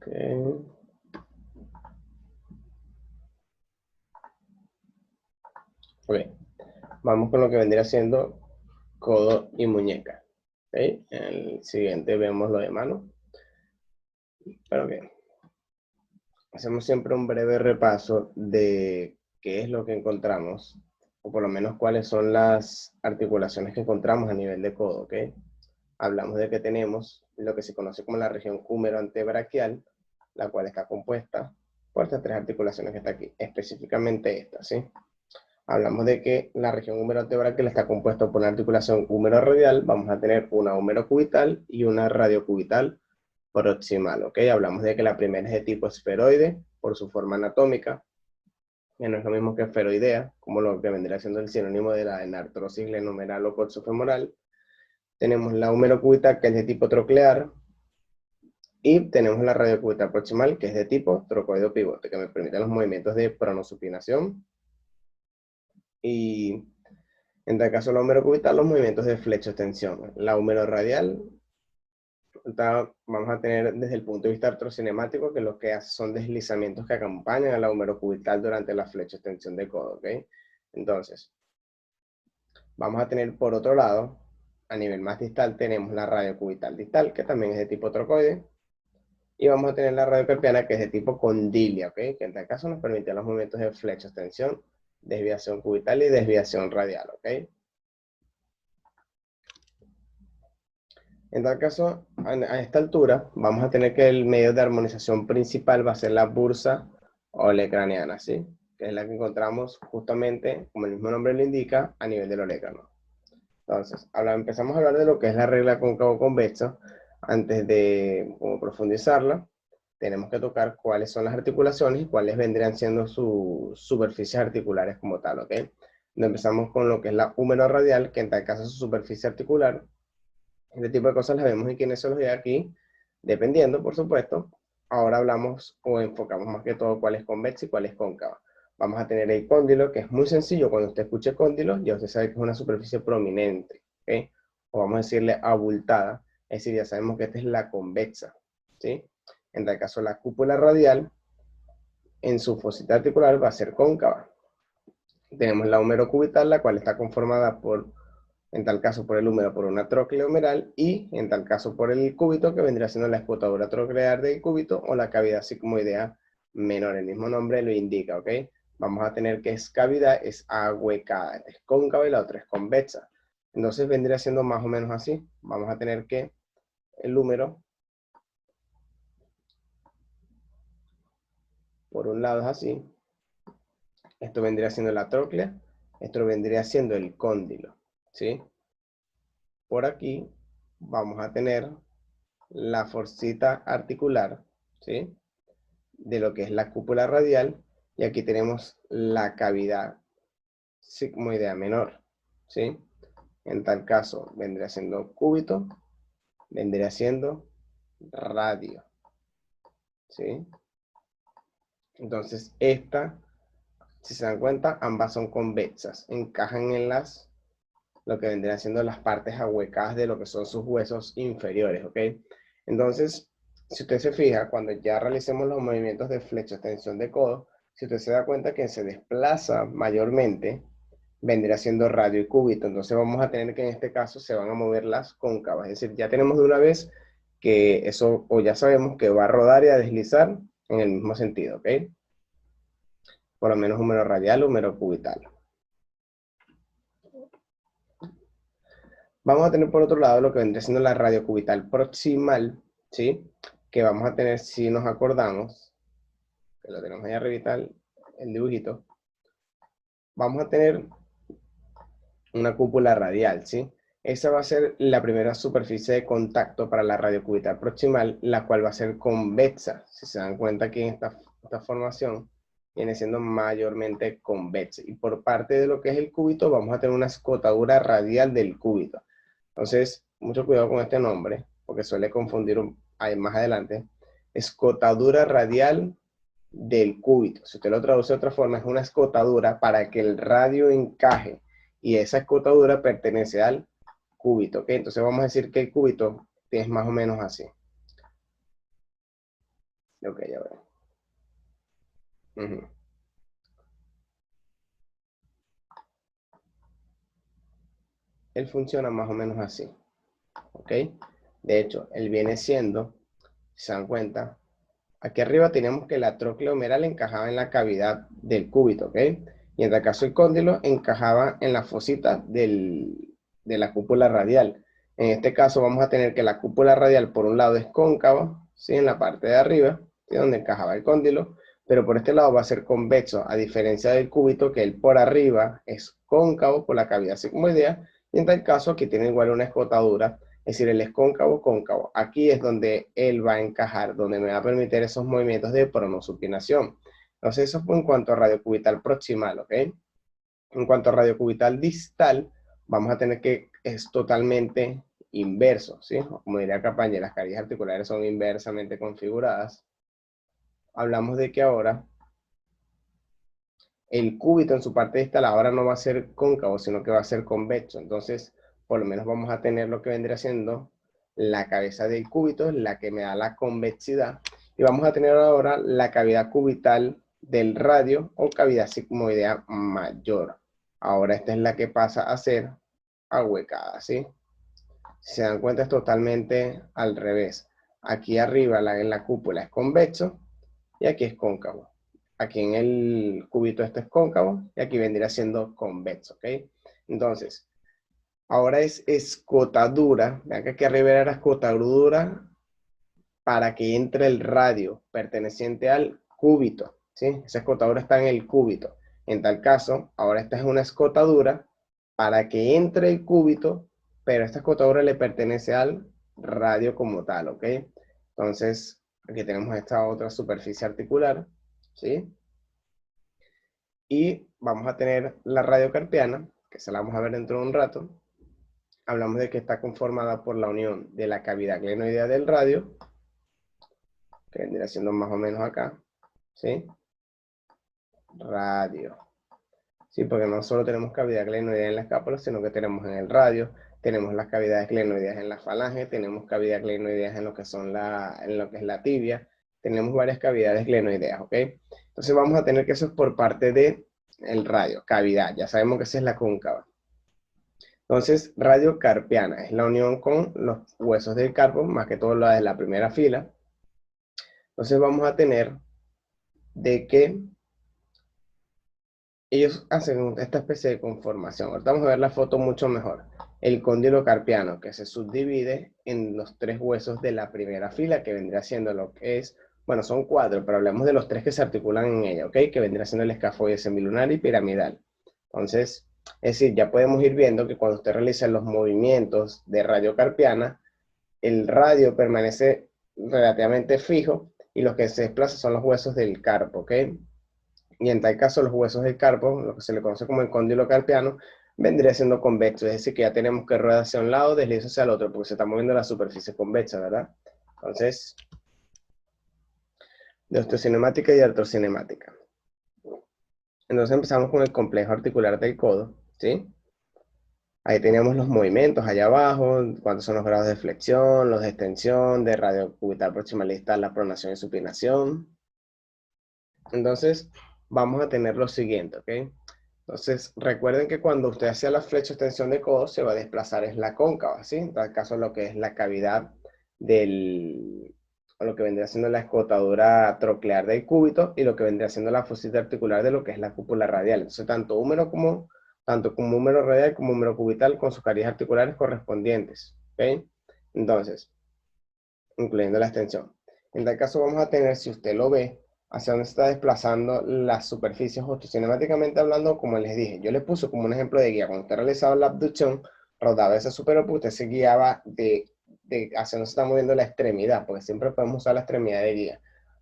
Ok. Ok. Vamos con lo que vendría siendo codo y muñeca. ¿Ok? En el siguiente vemos lo de mano. Pero bien. Hacemos siempre un breve repaso de qué es lo que encontramos, o por lo menos cuáles son las articulaciones que encontramos a nivel de codo, ¿ok? Hablamos de que tenemos lo que se conoce como la región húmero-antebraquial, la cual está compuesta por estas tres articulaciones que está aquí, específicamente esta, ¿sí? Hablamos de que la región húmero-antebraquial está compuesta por una articulación húmero-radial, vamos a tener una húmero-cubital y una radiocubital proximal, ¿ok? Hablamos de que la primera es de tipo esferoide, por su forma anatómica, que no es lo mismo que esferoidea, como lo que vendría siendo el sinónimo de la enartrosis glenomeral o coxofemoral. Tenemos la húmero-cubital, que es de tipo troclear, y tenemos la radiocubital proximal, que es de tipo trocoideo pivote, que me permite los movimientos de pronosupinación, y en tal caso la húmero-cubital, los movimientos de flexión-extensión. La húmero-radial, vamos a tener desde el punto de vista artrocinemático que lo que hace son deslizamientos que acompañan a la húmero-cubital durante la flexión-extensión de codo, ¿ok? Entonces, vamos a tener por otro lado, a nivel más distal, tenemos la radiocubital distal, que también es de tipo trocoide, y vamos a tener la radiocarpiana, que es de tipo condilia, ¿ok? Que en tal caso nos permite los movimientos de flexión-extensión, desviación cubital y desviación radial, ¿ok? En tal caso, a esta altura, vamos a tener que el medio de armonización principal va a ser la bursa olecraniana, ¿sí? Que es la que encontramos justamente, como el mismo nombre lo indica, a nivel del olecrano. Entonces, ahora empezamos a hablar de lo que es la regla cóncavo-convexa. Antes de profundizarla, tenemos que tocar cuáles son las articulaciones y cuáles vendrían siendo sus superficies articulares como tal, ¿ok? Entonces, empezamos con lo que es la húmero radial, que en tal caso su superficie articular. Este tipo de cosas las vemos en kinesiología aquí, dependiendo, por supuesto. Ahora hablamos o enfocamos más que todo cuál es convexa y cuál es cóncava. Vamos a tener el cóndilo, que es muy sencillo. Cuando usted escuche cóndilo, ya usted sabe que es una superficie prominente, ¿ok? O vamos a decirle abultada, es decir, ya sabemos que esta es la convexa, ¿sí? En tal caso, la cúpula radial, en su fosita articular, va a ser cóncava. Tenemos la humerocubital, la cual está conformada por, en tal caso por el húmero, por una tróclea humeral, y en tal caso por el cúbito, que vendría siendo la escotadura troclear del cúbito o la cavidad sigmoidea menor. El mismo nombre lo indica, ¿ok? Vamos a tener que es cavidad, es ahuecada, es cóncava y la otra es convexa. Entonces vendría siendo más o menos así. Vamos a tener que el húmero, por un lado es así, esto vendría siendo la tróclea, esto vendría siendo el cóndilo, ¿sí? Por aquí vamos a tener la forcita articular, ¿sí? De lo que es la cúpula radial, y aquí tenemos la cavidad sigmoidea menor, ¿sí? En tal caso vendría siendo cúbito, vendría siendo radio, ¿sí? Entonces esta, si se dan cuenta, ambas son convexas, encajan en lo que vendrían siendo las partes ahuecadas de lo que son sus huesos inferiores, ¿ok? Entonces, si usted se fija, cuando ya realicemos los movimientos de flexión extensión de codo, si usted se da cuenta que se desplaza mayormente, vendría siendo radio y cúbito. Entonces vamos a tener que en este caso se van a mover las cóncavas. Es decir, ya tenemos de una vez que eso, o ya sabemos que va a rodar y a deslizar en el mismo sentido, ¿ok? Por lo menos húmero radial, húmero cubital. Vamos a tener por otro lado lo que vendría siendo la radiocubital proximal, ¿sí? Que vamos a tener, si nos acordamos, que lo tenemos ahí arriba, el dibujito, vamos a tener una cúpula radial, ¿sí? Esa va a ser la primera superficie de contacto para la radiocubital proximal, la cual va a ser convexa. Si se dan cuenta que en esta formación viene siendo mayormente convexa. Y por parte de lo que es el cúbito, vamos a tener una escotadura radial del cúbito. Entonces, mucho cuidado con este nombre, porque suele confundir más adelante. Escotadura radial del cúbito. Si usted lo traduce de otra forma, es una escotadura para que el radio encaje, y esa escotadura pertenece al cúbito, ¿ok? Entonces vamos a decir que el cúbito es más o menos así. Ok, ya veo. Ujú. Él funciona más o menos así, ¿ok? De hecho, él viene siendo, si se dan cuenta, aquí arriba teníamos que la tróclea humeral encajaba en la cavidad del cúbito, ¿ok? Y en el caso del cóndilo encajaba en la fosita de la cúpula radial. En este caso vamos a tener que la cúpula radial por un lado es cóncava, ¿sí? En la parte de arriba, ¿sí? Donde encajaba el cóndilo, pero por este lado va a ser convexo, a diferencia del cúbito que él por arriba es cóncavo por la cavidad sigmoidea, y en tal caso aquí tiene igual una escotadura, es decir, él es cóncavo, cóncavo. Aquí es donde él va a encajar, donde me va a permitir esos movimientos de pronosupinación. Entonces, eso fue en cuanto a radio cubital proximal, ¿ok? En cuanto a radio cubital distal, vamos a tener que es totalmente inverso, ¿sí? Como diría Capaña, las carillas articulares son inversamente configuradas. Hablamos de que ahora el cúbito en su parte distal ahora no va a ser cóncavo, sino que va a ser convexo. Entonces, por lo menos vamos a tener lo que vendría siendo la cabeza del cúbito, la que me da la convexidad. Y vamos a tener ahora la cavidad cubital del radio o cavidad sigmoidea mayor. Ahora esta es la que pasa a ser ahuecada, ¿sí? Si se dan cuenta es totalmente al revés. Aquí arriba en la cúpula es convexo y aquí es cóncavo. Aquí en el cubito esto es cóncavo y aquí vendría siendo convexo, ¿ok? Entonces, ahora es escotadura. Vean que aquí arriba era escotadura para que entre el radio perteneciente al cúbito, ¿sí? Esa escotadura está en el cúbito. En tal caso, ahora esta es una escotadura para que entre el cúbito, pero esta escotadura le pertenece al radio como tal, ¿ok? Entonces, aquí tenemos esta otra superficie articular, ¿sí? Y vamos a tener la radiocarpiana, que se la vamos a ver dentro de un rato. Hablamos de que está conformada por la unión de la cavidad glenoidea del radio, que vendría siendo más o menos acá, ¿sí? Radio. Sí, porque no solo tenemos cavidad glenoidea en la escápula, sino que tenemos en el radio, tenemos las cavidades glenoideas en la falange, tenemos cavidad glenoideas en lo que son en lo que es la tibia, tenemos varias cavidades glenoideas, ¿ok? Entonces vamos a tener que eso es por parte de el radio, cavidad, ya sabemos que esa es la cóncava. Entonces, radiocarpiana es la unión con los huesos del carpo, más que todo la de la primera fila. Entonces vamos a tener de que ellos hacen esta especie de conformación. Ahorita vamos a ver la foto mucho mejor. El cóndilo carpiano, que se subdivide en los tres huesos de la primera fila, que vendría siendo lo que es, bueno, son cuatro, pero hablemos de los tres que se articulan en ella, ¿ok? Que vendría siendo el escafoide semilunar y piramidal. Entonces, es decir, ya podemos ir viendo que cuando usted realiza los movimientos de radiocarpiana, el radio permanece relativamente fijo y los que se desplazan son los huesos del carpo, ¿ok? Y en tal caso los huesos del carpo, lo que se le conoce como el cóndilo carpiano, vendría siendo convexo, es decir, que ya tenemos que rueda hacia un lado, desliza hacia el otro, porque se está moviendo la superficie convexa, ¿verdad? Entonces, de osteocinemática y artrocinemática. Entonces empezamos con el complejo articular del codo, ¿sí? Ahí teníamos los movimientos allá abajo, cuántos son los grados de flexión, los de extensión, de radio cubital proximalista, la pronación y supinación. Entonces, vamos a tener lo siguiente, ¿ok? Entonces, recuerden que cuando usted hacía la flecha extensión de codo, se va a desplazar es la cóncava, ¿sí? En tal caso, lo que es la cavidad o lo que vendría siendo la escotadura troclear del cúbito y lo que vendría siendo la fosita articular de lo que es la cúpula radial. Entonces, tanto como húmero radial como húmero cubital con sus carillas articulares correspondientes, ¿ok? Entonces, incluyendo la extensión. En tal caso vamos a tener, si usted lo ve, hacia dónde se está desplazando las superficies cinemáticamente hablando, como les dije. Yo les puse como un ejemplo de guía. Cuando usted realizaba la abducción, rodaba ese superopo, usted se guiaba de hacia dónde se está moviendo la extremidad, porque siempre podemos usar la extremidad de guía.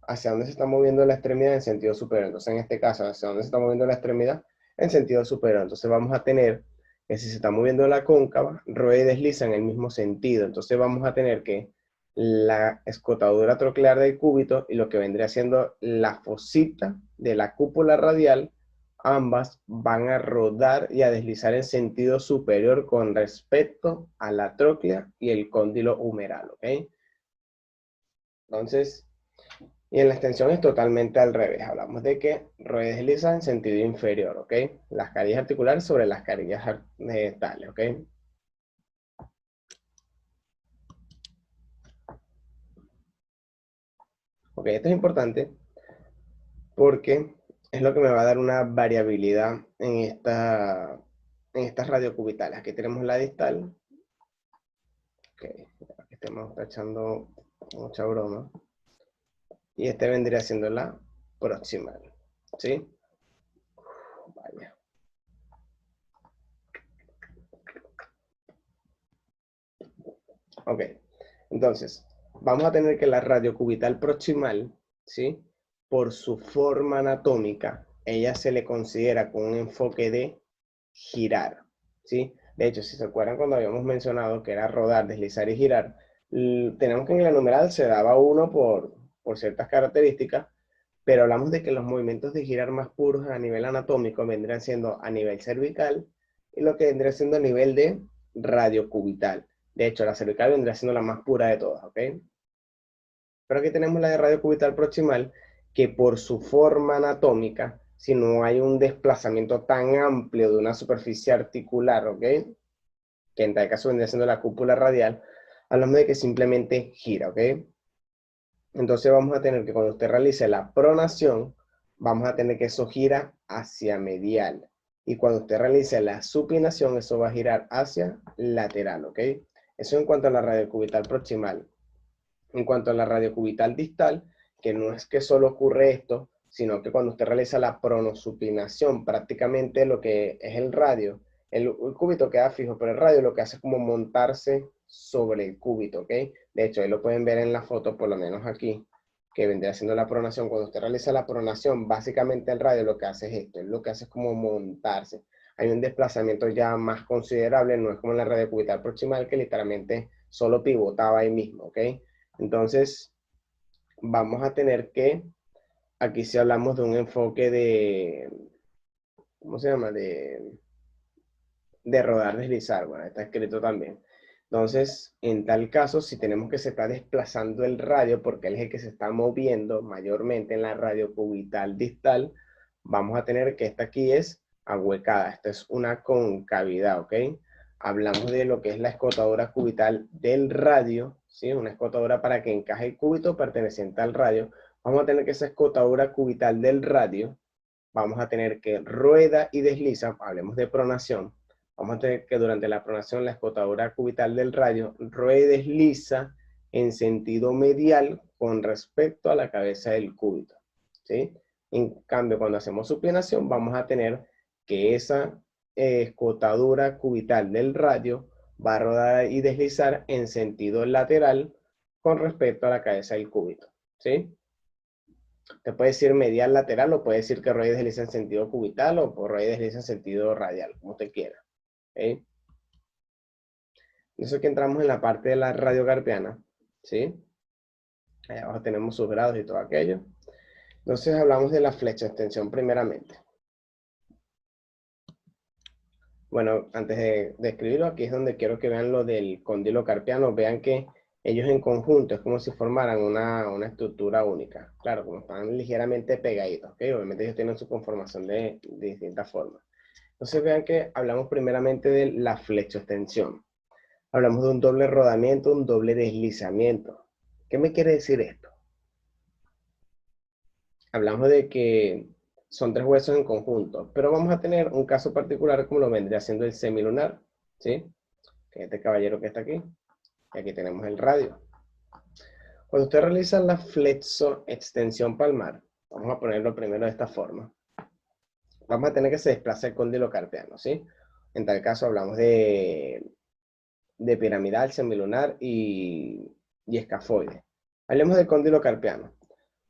Hacia dónde se está moviendo la extremidad en sentido superior. Entonces, en este caso, hacia dónde se está moviendo la extremidad en sentido superior. Entonces, vamos a tener que si se está moviendo la cóncava, rueda y desliza en el mismo sentido. Entonces, vamos a tener que la escotadura troclear del cúbito y lo que vendría siendo la fosita de la cúpula radial, ambas van a rodar y a deslizar en sentido superior con respecto a la tróclea y el cóndilo humeral, ¿ok? Entonces, Y en la extensión es totalmente al revés. Hablamos de que rueda y desliza en sentido inferior, ¿ok? Las carillas articulares sobre las carillas tales, ¿ok? Ok, esto es importante porque es lo que me va a dar una variabilidad en estas radiocubitales. Aquí tenemos la distal. Ok, aquí estamos echando mucha broma. Y este vendría siendo la proximal, ¿sí? Vaya. Ok, entonces, vamos a tener que la radiocubital proximal, ¿sí? Por su forma anatómica, ella se le considera con un enfoque de girar, ¿sí? De hecho, si se acuerdan cuando habíamos mencionado que era rodar, deslizar y girar, tenemos que en la numeral se daba uno por ciertas características, pero hablamos de que los movimientos de girar más puros a nivel anatómico vendrían siendo a nivel cervical y lo que vendría siendo a nivel de radiocubital. De hecho, la cervical vendría siendo la más pura de todas, ¿ok? Pero aquí tenemos la de radiocubital proximal, que por su forma anatómica, si no hay un desplazamiento tan amplio de una superficie articular, ¿ok? Que en tal caso vendría siendo la cúpula radial, hablamos de que simplemente gira, ¿ok? Entonces vamos a tener que cuando usted realice la pronación, vamos a tener que eso gira hacia medial. Y cuando usted realice la supinación, eso va a girar hacia lateral, ¿ok? Eso en cuanto a la radiocubital proximal. En cuanto a la radiocubital distal, que no es que solo ocurre esto, sino que cuando usted realiza la pronosupinación, prácticamente lo que es el radio, el cúbito queda fijo, pero el radio lo que hace es como montarse sobre el cúbito, ¿ok? De hecho, ahí lo pueden ver en la foto, por lo menos aquí, que vendría haciendo la pronación. Cuando usted realiza la pronación, básicamente el radio lo que hace es esto, lo que hace es como montarse. Hay un desplazamiento ya más considerable, no es como en la radiocubital proximal, que literalmente solo pivotaba ahí mismo, ¿ok? Entonces, vamos a tener que, aquí sí hablamos de un enfoque de, ¿cómo se llama? De rodar, deslizar, bueno, está escrito también. Entonces, en tal caso, si tenemos que se está desplazando el radio, porque él es el que se está moviendo mayormente en la radio cubital distal, vamos a tener que esta aquí es ahuecada, esta es una concavidad, ¿ok? Hablamos de lo que es la escotadura cubital del radio, ¿sí? Una escotadura para que encaje el cúbito perteneciente al radio. Vamos a tener que esa escotadura cubital del radio, vamos a tener que rueda y desliza, hablemos de pronación, vamos a tener que durante la pronación la escotadura cubital del radio rueda y desliza en sentido medial con respecto a la cabeza del cúbito, ¿sí? En cambio, cuando hacemos supinación, vamos a tener que esa escotadura cubital del radio va a rodar y deslizar en sentido lateral con respecto a la cabeza del cúbito, ¿sí? Te puede decir medial lateral o puede decir que rueda y desliza en sentido cubital o por rueda y desliza en sentido radial, como usted quiera, ¿okay? Eso que entramos en la parte de la radiocarpiana, ¿sí? Allá abajo tenemos sus grados y todo aquello. Entonces hablamos de la flecha de extensión primeramente. Bueno, antes de escribirlo, aquí es donde quiero que vean lo del cóndilo carpiano. Vean que ellos en conjunto es como si formaran una estructura única. Claro, como están ligeramente pegaditos, ¿ok? Obviamente ellos tienen su conformación de distintas formas. Entonces vean que hablamos primeramente de la flexoextensión. Hablamos de un doble rodamiento, un doble deslizamiento. ¿Qué me quiere decir esto? Hablamos de que son tres huesos en conjunto, pero vamos a tener un caso particular como lo vendría siendo el semilunar, ¿sí? Que es este caballero que está aquí. Y aquí tenemos el radio. Cuando usted realiza la flexoextensión palmar, vamos a ponerlo primero de esta forma. Vamos a tener que se desplaza el cóndilo carpiano, ¿sí? En tal caso hablamos de piramidal, semilunar y escafoide. Hablemos del cóndilo carpiano.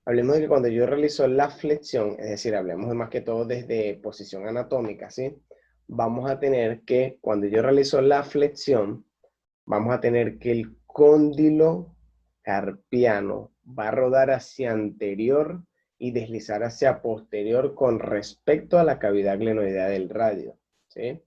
Hablemos de que cuando yo realizo la flexión, es decir, hablemos de más que todo desde posición anatómica, ¿sí? Vamos a tener que, cuando yo realizo la flexión, vamos a tener que el cóndilo carpiano va a rodar hacia anterior y deslizar hacia posterior con respecto a la cavidad glenoidea del radio, ¿sí?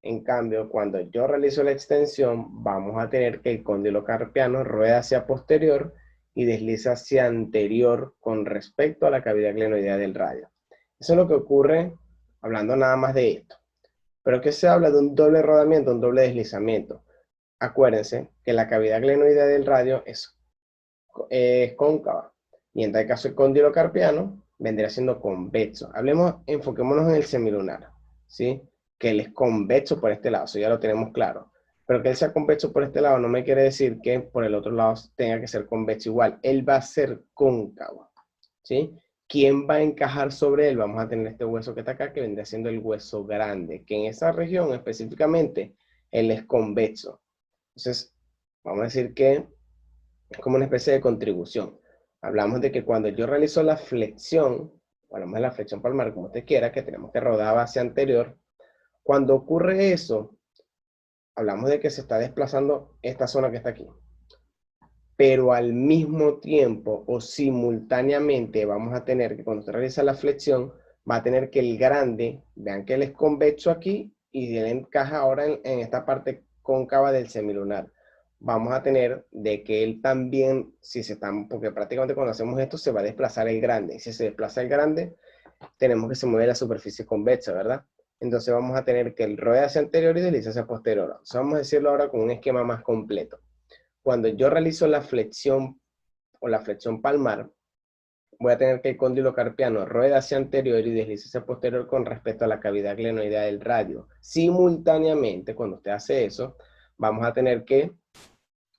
En cambio, cuando yo realizo la extensión, vamos a tener que el cóndilo carpiano rueda hacia posterior y desliza hacia anterior con respecto a la cavidad glenoidea del radio. Eso es lo que ocurre hablando nada más de esto. Pero ¿qué se habla de un doble rodamiento, un doble deslizamiento? Acuérdense que la cavidad glenoidea del radio es cóncava, y en tal caso el cóndilo carpiano vendría siendo convexo. Enfoquémonos en el semilunar, ¿sí? Que él es convexo por este lado, eso ya lo tenemos claro. Pero que él sea convexo por este lado no me quiere decir que por el otro lado tenga que ser convexo igual. Él va a ser cóncavo, ¿sí? ¿Quién va a encajar sobre él? Vamos a tener este hueso que está acá, que vendría siendo el hueso grande, que en esa región específicamente, él es convexo. Entonces, vamos a decir que es como una especie de contribución. Hablamos de que cuando yo realizo la flexión, hablamos de la flexión palmar, como usted quiera, que tenemos que rodar hacia anterior. Cuando ocurre eso, hablamos de que se está desplazando esta zona que está aquí. Pero al mismo tiempo o simultáneamente vamos a tener que cuando usted realiza la flexión, va a tener que el grande, vean que él es convexo aquí y él encaja ahora en esta parte cóncava del semilunar. Vamos a tener de que él también, porque prácticamente cuando hacemos esto se va a desplazar el grande. Y si se desplaza el grande, tenemos que se mueve la superficie convexa, ¿verdad? Entonces vamos a tener que el rueda hacia anterior y desliza hacia posterior. Entonces vamos a decirlo ahora con un esquema más completo. Cuando yo realizo la flexión o la flexión palmar, voy a tener que el cóndilo carpiano rueda hacia anterior y desliza hacia posterior con respecto a la cavidad glenoidea del radio. Simultáneamente, cuando usted hace eso, vamos a tener que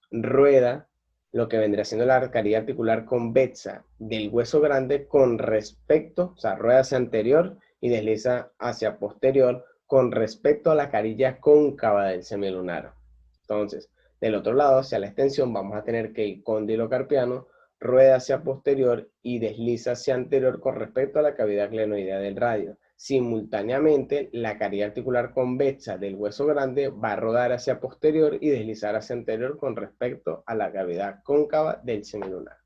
rueda lo que vendría siendo la arcaría articular convexa del hueso grande con respecto, o sea, rueda hacia anterior y desliza hacia posterior con respecto a la carilla cóncava del semilunar. Entonces, del otro lado, hacia la extensión, vamos a tener que el cóndilo carpiano rueda hacia posterior y desliza hacia anterior con respecto a la cavidad glenoidea del radio. Simultáneamente, la carilla articular convexa del hueso grande va a rodar hacia posterior y deslizar hacia anterior con respecto a la cavidad cóncava del semilunar.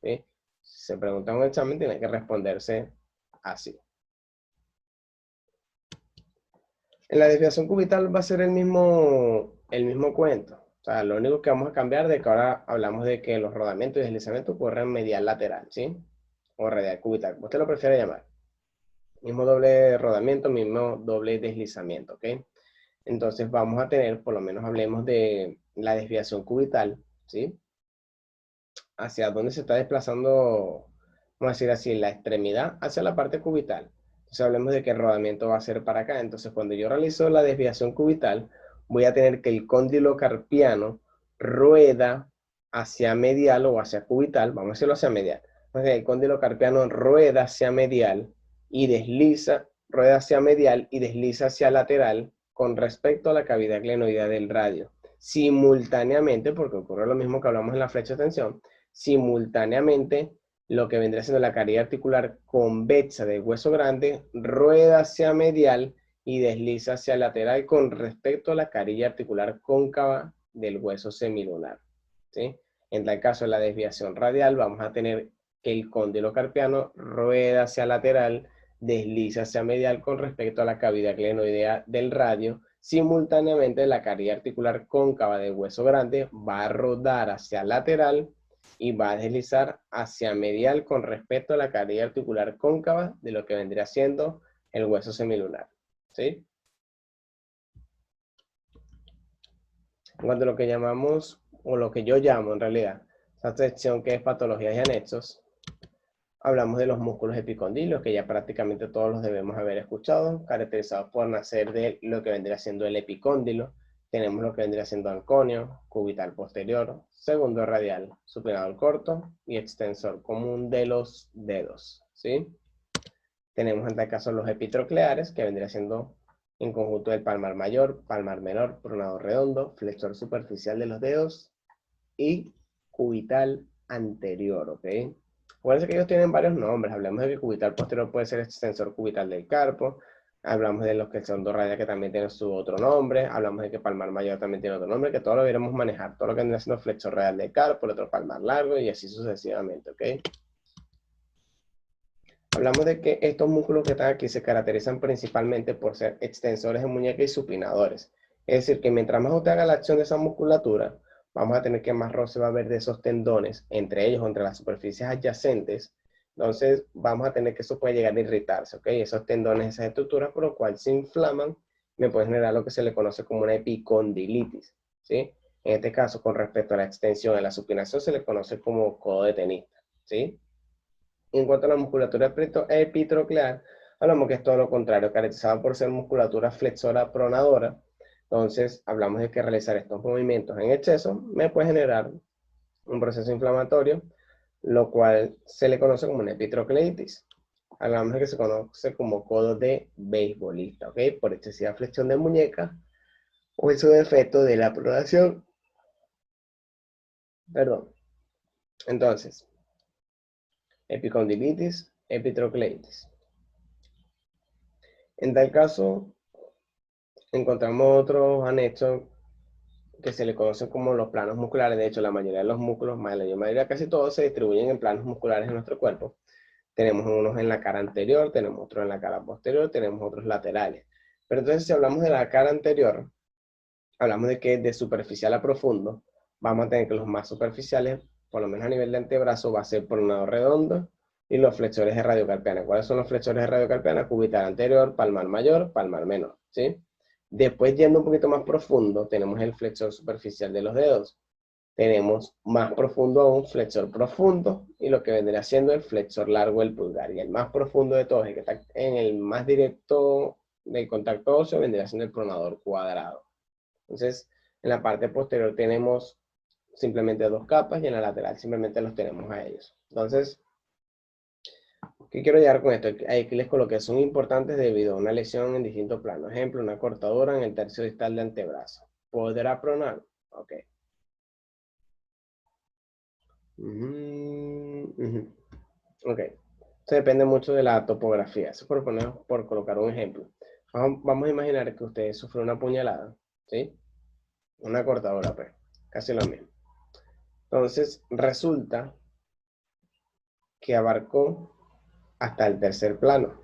¿Sí? Si se pregunta en un examen, tiene que responderse así. En la desviación cubital va a ser el mismo cuento. O sea, lo único que vamos a cambiar de que ahora hablamos de que los rodamientos y deslizamientos ocurren medial lateral, ¿sí? O radial cubital, como usted lo prefiere llamar. Mismo doble rodamiento, mismo doble deslizamiento, ¿ok? Entonces vamos a tener, por lo menos hablemos de la desviación cubital, ¿sí? Hacia dónde se está desplazando, vamos a decir así, la extremidad hacia la parte cubital. Entonces hablemos de que el rodamiento va a ser para acá. Entonces cuando yo realizo la desviación cubital, voy a tener que el cóndilo carpiano rueda hacia medial o hacia cubital, vamos a decirlo hacia medial. Entonces el cóndilo carpiano rueda hacia medial y rueda hacia medial y desliza hacia lateral con respecto a la cavidad glenoidea del radio. Simultáneamente, porque ocurre lo mismo que hablamos en la flecha de tensión, simultáneamente lo que vendría siendo la carilla articular convexa del hueso grande rueda hacia medial y desliza hacia lateral con respecto a la carilla articular cóncava del hueso semilunar, ¿sí? En tal caso, en la desviación radial vamos a tener que el cóndilo carpiano rueda hacia lateral, desliza hacia medial con respecto a la cavidad glenoidea del radio. Simultáneamente, la carilla articular cóncava del hueso grande va a rodar hacia lateral y va a deslizar hacia medial con respecto a la carilla articular cóncava de lo que vendría siendo el hueso semilunar, ¿sí? En cuanto a lo que llamamos, o lo que yo llamo en realidad, esta sección que es patologías y anexos, hablamos de los músculos epicondilios, que ya prácticamente todos los debemos haber escuchado, caracterizados por nacer de lo que vendría siendo el epicóndilo. Tenemos lo que vendría siendo anconio, cubital posterior, segundo radial, supinador corto y extensor común de los dedos, ¿sí? Tenemos en tal caso los epitrocleares, que vendría siendo en conjunto del palmar mayor, palmar menor, pronador redondo, flexor superficial de los dedos y cubital anterior, ¿ok? Acuérdense que ellos tienen varios nombres. Hablamos de que cubital posterior puede ser extensor cubital del carpo. Hablamos de los que son dos radias que también tienen su otro nombre. Hablamos de que palmar mayor también tiene otro nombre, que todo lo deberíamos manejar. Todo lo que viene siendo flexor radial del carpo, el otro palmar largo y así sucesivamente, ¿ok? Hablamos de que estos músculos que están aquí se caracterizan principalmente por ser extensores de muñeca y supinadores. Es decir, que mientras más usted haga la acción de esa musculatura, vamos a tener que más roce va a haber de esos tendones entre ellos o entre las superficies adyacentes. Entonces vamos a tener que eso puede llegar a irritarse, ¿ok? Esos tendones, esas estructuras, por lo cual se inflaman, me puede generar lo que se le conoce como una epicondilitis, ¿sí? En este caso, con respecto a la extensión de la supinación, se le conoce como codo de tenista, ¿sí? En cuanto a la musculatura epitroclear, hablamos que es todo lo contrario, caracterizada por ser musculatura flexora pronadora. Entonces, hablamos de que realizar estos movimientos en exceso me puede generar un proceso inflamatorio, lo cual se le conoce como una epitrocleitis. Hablamos de que se conoce como codo de beisbolista, ¿ok? Por excesiva flexión de muñeca o en su defecto de la pronación. Perdón. Entonces, epicondilitis, epitrocleitis. En tal caso, encontramos otros anexos que se le conocen como los planos musculares. De hecho, la mayoría de los músculos, la mayoría, casi todos se distribuyen en planos musculares en nuestro cuerpo. Tenemos unos en la cara anterior, tenemos otros en la cara posterior, tenemos otros laterales. Pero entonces, si hablamos de la cara anterior, hablamos de que de superficial a profundo, vamos a tener que los más superficiales, por lo menos a nivel de antebrazo, va a ser pronador redondo y los flexores de radiocarpiana. ¿Cuáles son los flexores de radiocarpiana? Cubital anterior, palmar mayor, palmar menor, ¿sí? Después, yendo un poquito más profundo, tenemos el flexor superficial de los dedos. Tenemos más profundo aún flexor profundo y lo que vendría siendo el flexor largo del pulgar. Y el más profundo de todos, el que está en el más directo del contacto óseo, vendría siendo el pronador cuadrado. Entonces, en la parte posterior tenemos simplemente dos capas y en la lateral simplemente los tenemos a ellos. Entonces, ¿qué quiero llegar con esto? Aquí les coloqué, son importantes debido a una lesión en distintos planos. Ejemplo, una cortadura en el tercio distal de antebrazo. ¿Podrá pronar? Ok. Ok. Esto depende mucho de la topografía. Eso por colocar un ejemplo. Vamos a imaginar que usted sufrió una puñalada, ¿sí? Una cortadura, pues. Casi lo mismo. Entonces, resulta que abarcó hasta el tercer plano,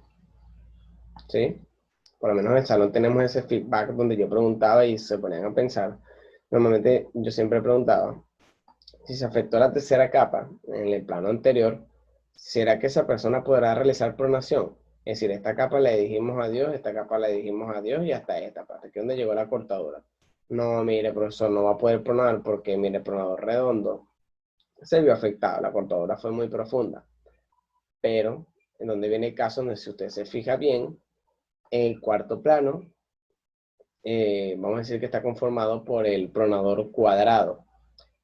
¿sí? Por lo menos en el salón tenemos ese feedback donde yo preguntaba y se ponían a pensar. Normalmente yo siempre preguntaba, si se afectó la tercera capa en el plano anterior, ¿será que esa persona podrá realizar pronación? Es decir, esta capa le dijimos adiós, esta capa le dijimos adiós y hasta esta parte, que es donde llegó la cortadura. No, mire, profesor, no va a poder pronar porque, mire, el pronador redondo se vio afectado, la cortadura fue muy profunda. Pero, en donde viene el caso, donde si usted se fija bien, en el cuarto plano, vamos a decir que está conformado por el pronador cuadrado.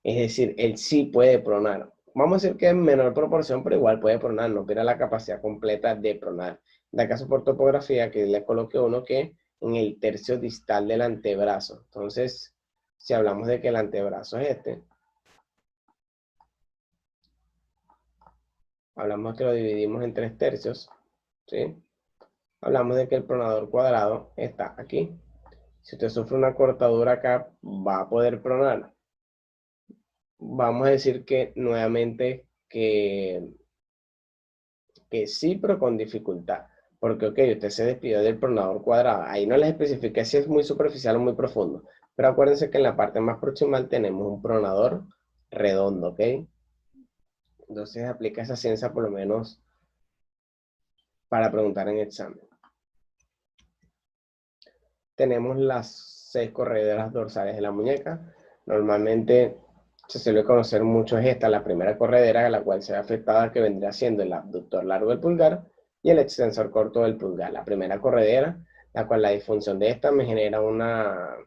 Es decir, él sí puede pronar. Vamos a decir que en menor proporción, pero igual puede pronar, no pierde la capacidad completa de pronar. De caso por topografía, que le coloque uno que en el tercio distal del antebrazo. Entonces, si hablamos de que el antebrazo es este, hablamos que lo dividimos en 3 tercios, ¿sí? Hablamos de que el pronador cuadrado está aquí. Si usted sufre una cortadura acá, va a poder pronar. Vamos a decir que nuevamente que sí, pero con dificultad. Porque, ok, usted se despidió del pronador cuadrado. Ahí no les especifiqué si es muy superficial o muy profundo. Pero acuérdense que en la parte más proximal tenemos un pronador redondo, ¿ok? Entonces aplica esa ciencia por lo menos para preguntar en examen. Tenemos las 6 correderas dorsales de la muñeca. Normalmente se suele conocer mucho es esta, la primera corredera, la cual se ve afectada, que vendría siendo el abductor largo del pulgar y el extensor corto del pulgar. La primera corredera, la cual la disfunción de esta me genera una,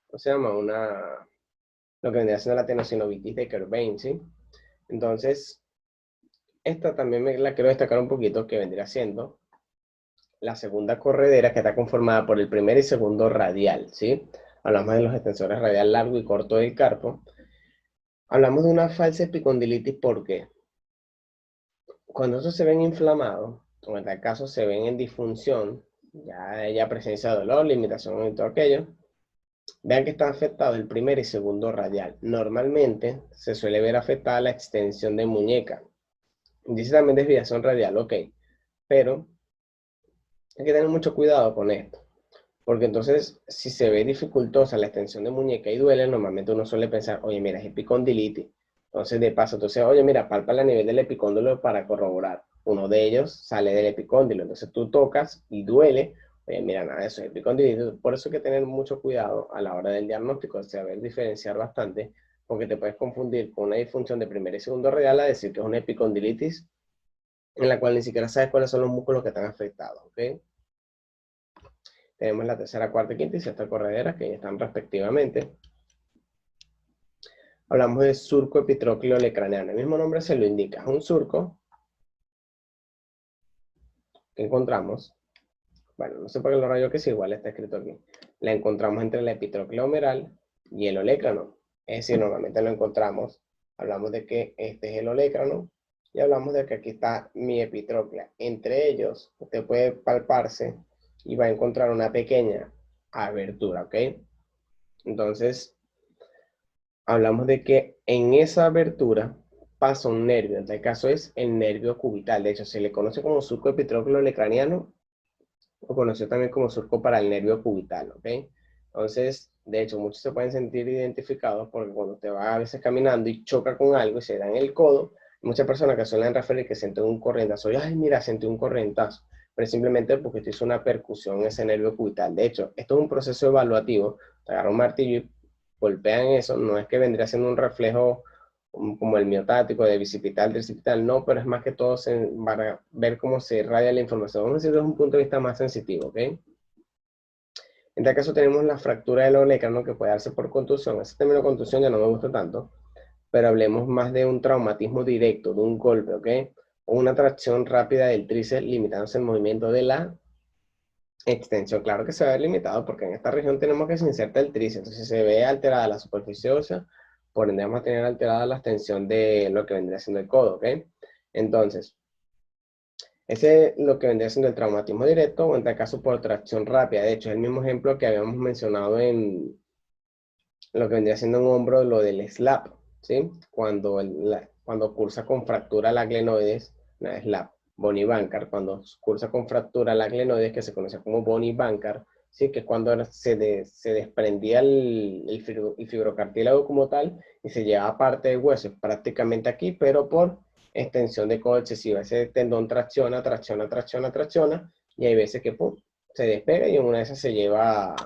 ¿cómo se llama? Lo que vendría siendo la tenosinovitis de Kerbein, ¿sí? Entonces, esta también la quiero destacar un poquito, que vendría siendo la segunda corredera, que está conformada por el primer y segundo radial, ¿sí? Hablamos de los extensores radial largo y corto del carpo. Hablamos de una falsa epicondilitis porque cuando estos se ven inflamados, o en tal caso se ven en disfunción, ya presencia de dolor, limitación y todo aquello, vean que está afectado el primer y segundo radial. Normalmente se suele ver afectada la extensión de muñeca. Dice también desviación radial, ok, pero hay que tener mucho cuidado con esto. Porque entonces, si se ve dificultosa la extensión de muñeca y duele, normalmente uno suele pensar, oye, mira, es epicondilitis. Entonces, de paso, entonces, oye, mira, pálpala a nivel del epicóndilo para corroborar. Uno de ellos sale del epicóndilo. Entonces, tú tocas y duele. Oye, mira, nada de eso es epicondilitis. Por eso hay que tener mucho cuidado a la hora del diagnóstico, saber diferenciar bastante, porque te puedes confundir con una disfunción de primer y segundo radial a decir que es una epicondilitis en la cual ni siquiera sabes cuáles son los músculos que están afectados, ¿ok? Tenemos la tercera, cuarta, quinta y sexta corredera que ya están respectivamente. Hablamos de surco epitrócleo lecraneano. El mismo nombre se lo indica. Es un surco que encontramos. Bueno, no sé por qué lo rayo que es igual está escrito aquí. La encontramos entre el epitrócleo humeral y el olecrano. Es decir, normalmente lo encontramos. Hablamos de que este es el olecrano y hablamos de que aquí está mi epitróclea. Entre ellos, usted puede palparse y va a encontrar una pequeña abertura, ¿ok? Entonces, hablamos de que en esa abertura pasa un nervio. En este caso es el nervio cubital. De hecho, se le conoce como surco epitrócleo lecraniano o conocido también como surco para el nervio cubital, ¿ok? Entonces, de hecho, muchos se pueden sentir identificados porque cuando usted va a veces caminando y choca con algo y se da en el codo, muchas personas que suelen referir que sienten un corrientazo, y, ay, mira, sentí un corrientazo, pero es simplemente porque esto hizo una percusión en ese nervio cubital. De hecho, esto es un proceso evaluativo. Te agarra un martillo y golpean eso, no es que vendría siendo un reflejo como el miotático de bicipital, tricipital, no, pero es más que todo para ver cómo se irradia la información. Vamos a decir desde un punto de vista más sensitivo, ¿ok? En este caso tenemos la fractura del olecrano que puede darse por contusión. Ese término contusión ya no me gusta tanto, pero hablemos más de un traumatismo directo, de un golpe, ¿ok? O una tracción rápida del tríceps limitándose el movimiento de la extensión. Claro que se va a ver limitado porque en esta región tenemos que se inserta el tríceps, entonces se ve alterada la superficie ósea, por ende vamos a tener alterada la extensión de lo que vendría siendo el codo, ¿ok? Entonces, ese es lo que vendría siendo el traumatismo directo, o en tal caso por tracción rápida. De hecho, es el mismo ejemplo que habíamos mencionado en lo que vendría siendo un hombro, lo del slap, ¿sí? Cuando cursa con fractura la glenoides, no, slap, Boni Bankar, cuando cursa con fractura la glenoides, que se conoce como Boni Bankar, ¿sí? Que es cuando se desprendía el fibrocartílago como tal y se llevaba parte del hueso, prácticamente aquí, pero por extensión de codo excesiva. Ese tendón tracciona, tracciona, tracciona, tracciona, y hay veces que pum, se despega y en una de esas se lleva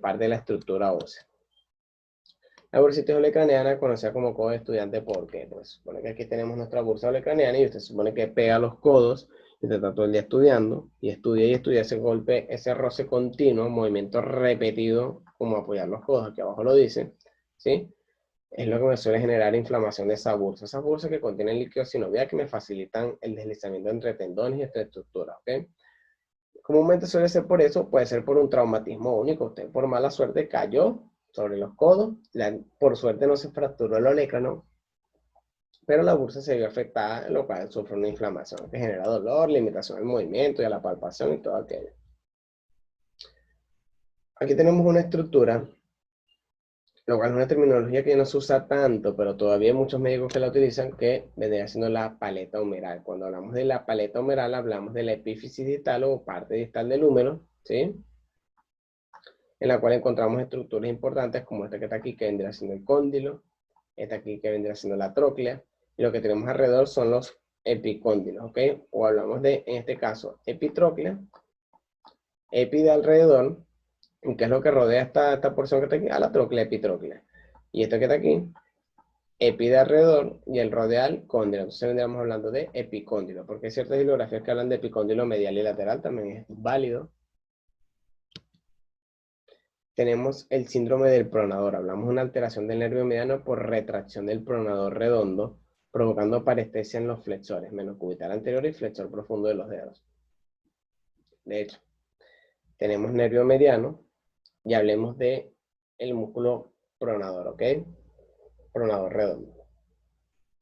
parte de la estructura ósea. La bursita olecraniana, conocida como codo de estudiante, porque pues supone que aquí tenemos nuestra bursa olecraniana y usted supone que pega los codos y usted está todo el día estudiando y estudia ese golpe, ese roce continuo, movimiento repetido, como apoyar los codos, aquí abajo lo dice, ¿sí? Es lo que me suele generar inflamación de esa bursa. Esas bursas que contienen líquidos sinoviales que me facilitan el deslizamiento entre tendones y entre estructuras, ¿ok? Comúnmente suele ser por eso, puede ser por un traumatismo único. Usted por mala suerte cayó sobre los codos, por suerte no se fracturó el olecrano, pero la bursa se vio afectada, lo cual sufre una inflamación que genera dolor, limitación del movimiento y a la palpación y todo aquello. Aquí tenemos una estructura, lo cual es una terminología que no se usa tanto, pero todavía hay muchos médicos que la utilizan, que vendría siendo la paleta humeral. Cuando hablamos de la paleta humeral, hablamos de la epífisis distal o parte distal del húmero, ¿sí? En la cual encontramos estructuras importantes como esta que está aquí, que vendría siendo el cóndilo, esta aquí que vendría siendo la tróclea, y lo que tenemos alrededor son los epicóndilos, ¿ok? O hablamos de, en este caso, epitróclea, epi de alrededor, que es lo que rodea esta porción que está aquí, a la tróclea epitróclea. Y esto que está aquí, epi de alrededor, y el rodeal, cóndilo. Entonces vendríamos hablando de epicóndilo, porque hay ciertas bibliografías que hablan de epicóndilo medial y lateral, también es válido. Tenemos el síndrome del pronador. Hablamos de una alteración del nervio mediano por retracción del pronador redondo, provocando parestesia en los flexores, menocubital anterior y flexor profundo de los dedos. De hecho, tenemos nervio mediano y hablemos de el músculo pronador, ¿ok? Pronador redondo.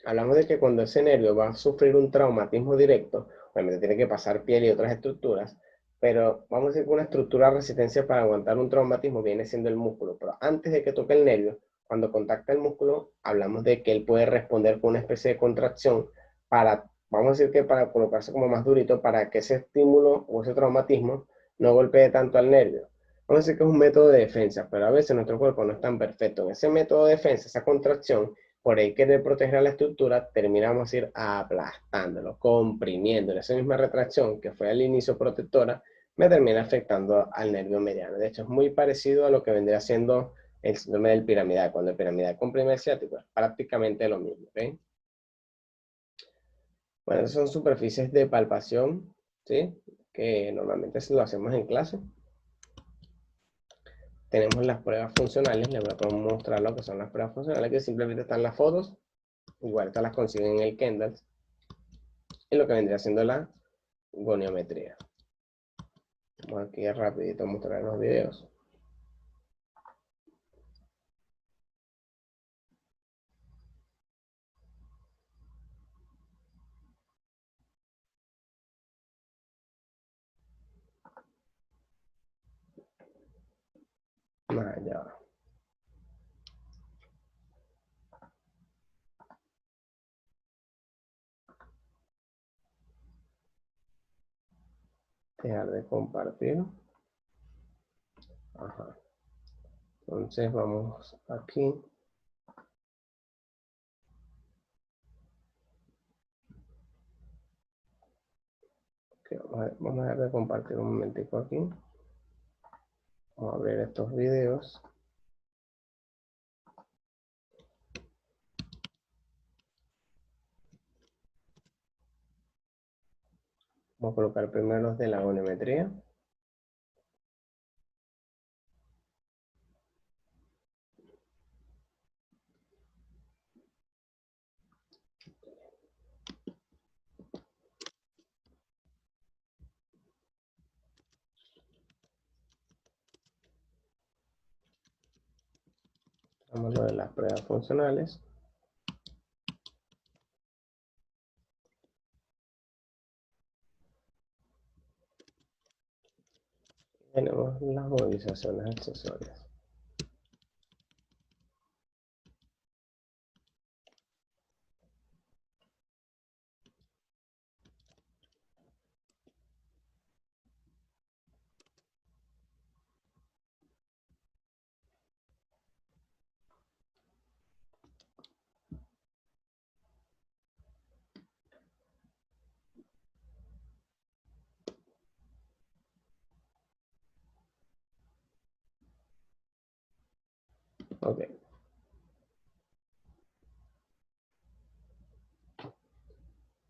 Hablamos de que cuando ese nervio va a sufrir un traumatismo directo, obviamente tiene que pasar piel y otras estructuras, pero vamos a decir que una estructura de resistencia para aguantar un traumatismo viene siendo el músculo. Pero antes de que toque el nervio, cuando contacta el músculo, hablamos de que él puede responder con una especie de contracción para, vamos a decir que para colocarse como más durito, para que ese estímulo o ese traumatismo no golpee tanto al nervio. Vamos a decir que es un método de defensa, pero a veces nuestro cuerpo no es tan perfecto. En ese método de defensa, esa contracción, por ahí querer proteger a la estructura, terminamos ir aplastándolo, comprimiéndolo. Esa misma retracción que fue al inicio protectora, me termina afectando al nervio mediano. De hecho, es muy parecido a lo que vendría siendo el síndrome del piramidal. Cuando el piramidal comprime el ciático, es prácticamente lo mismo, ¿ok? Bueno, esas son superficies de palpación, ¿sí? Que normalmente lo hacemos en clase. Tenemos las pruebas funcionales, les voy a mostrar lo que son las pruebas funcionales, que simplemente están las fotos, igual estas las consiguen en el Kendall, y lo que vendría siendo la goniometría. Vamos aquí rapidito a mostrar los videos. Ya va. Dejar de compartir. Ajá. Entonces vamos aquí. Okay, vamos a dejar de compartir un momentico aquí. Vamos a abrir estos videos. Vamos a colocar primero los de la goniometría. Vamos a lo de las pruebas funcionales. Tenemos las movilizaciones accesorias. Ok.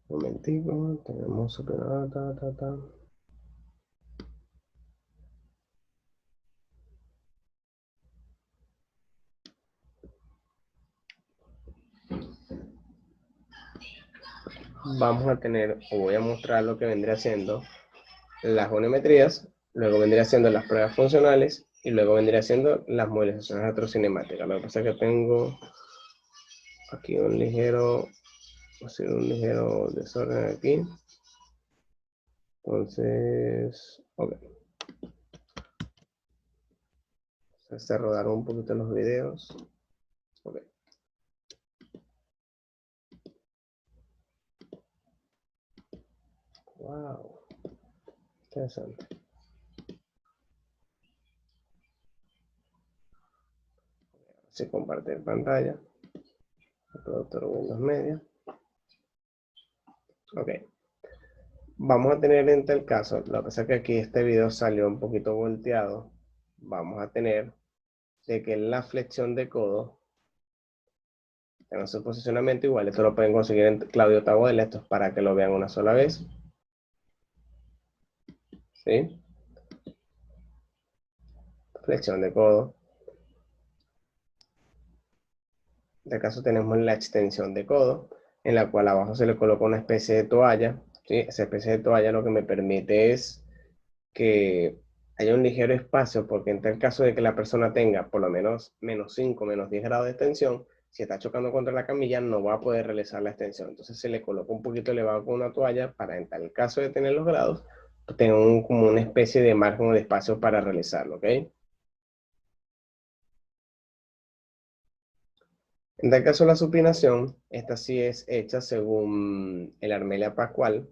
Un momentico, tenemos superado, ta. Vamos a tener, o voy a mostrar lo que vendría siendo las goniometrías, luego vendría siendo las pruebas funcionales y luego vendría siendo las movilizaciones retrocinemáticas. Lo que pasa es que tengo aquí un ligero desorden aquí. Entonces, ok. Se rodaron un poquito los videos. Ok. Wow. Interesante. Se comparte pantalla. Productor Windows Media. Ok. Vamos a tener en tal caso, lo que pasa es que aquí este video salió un poquito volteado. Vamos a tener de que la flexión de codo tenga su posicionamiento igual. Esto lo pueden conseguir en Claudio Taboel. Esto es para que lo vean una sola vez. ¿Sí? Flexión de codo. En este caso tenemos la extensión de codo, en la cual abajo se le coloca una especie de toalla. ¿Sí? Esa especie de toalla lo que me permite es que haya un ligero espacio, porque en tal caso de que la persona tenga por lo menos menos 5, menos 10 grados de extensión, si está chocando contra la camilla no va a poder realizar la extensión. Entonces se le coloca un poquito elevado con una toalla para en tal caso de tener los grados, tener como una especie de margen o de espacio para realizarlo, ¿ok? En tal caso la supinación, esta sí es hecha según el Armelia Pascual.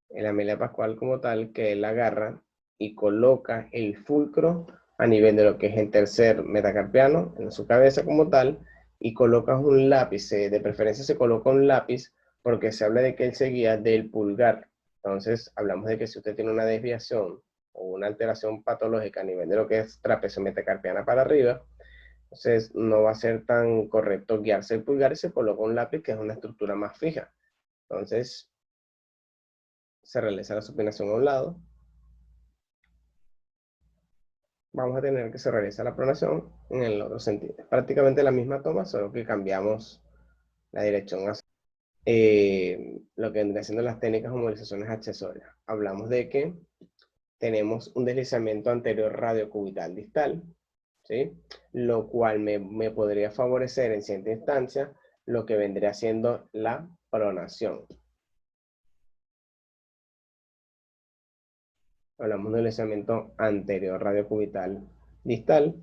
El Amelia Pascual como tal, que él agarra y coloca el fulcro a nivel de lo que es el tercer metacarpiano, en su cabeza como tal, y colocas un lápiz, de preferencia se coloca un lápiz, porque se habla de que él se guía del pulgar. Entonces, hablamos de que si usted tiene una desviación o una alteración patológica a nivel de lo que es trapecio metacarpiana para arriba, entonces no va a ser tan correcto guiarse el pulgar y se coloca un lápiz que es una estructura más fija. Entonces, se realiza la supinación a un lado. Vamos a tener que se realiza la pronación en el otro sentido. Es prácticamente la misma toma, solo que cambiamos la dirección hacia lo que vendría siendo las técnicas de movilizaciones accesorias. Hablamos de que tenemos un deslizamiento anterior radiocubital distal, ¿sí? Lo cual me podría favorecer en cierta instancia lo que vendría siendo la pronación. Hablamos de un deslizamiento anterior radiocubital distal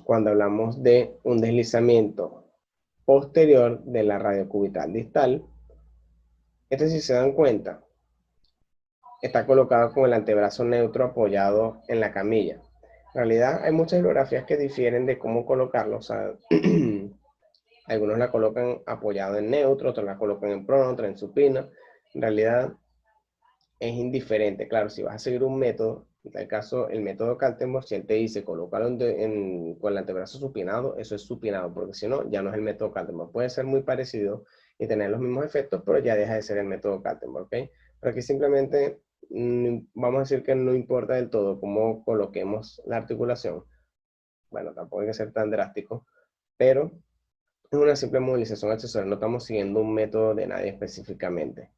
cuando hablamos de un deslizamiento posterior de la radiocubital distal. Este, si se dan cuenta, está colocado con el antebrazo neutro apoyado en la camilla. En realidad hay muchas bibliografías que difieren de cómo colocarlo. O sea, algunos la colocan apoyado en neutro, otros la colocan en prono, otros en supino. En realidad es indiferente. Claro, si vas a seguir un método, en tal caso el método Kaltenborg, si él te dice colocarlo con el antebrazo supinado, eso es supinado, porque si no, ya no es el método Kaltenborg. Puede ser muy parecido y tener los mismos efectos, pero ya deja de ser el método Kaltenborg, ¿ok? Pero aquí simplemente vamos a decir que no importa del todo cómo coloquemos la articulación. Bueno, tampoco hay que ser tan drástico, pero es una simple movilización accesoria, no estamos siguiendo un método de nadie específicamente.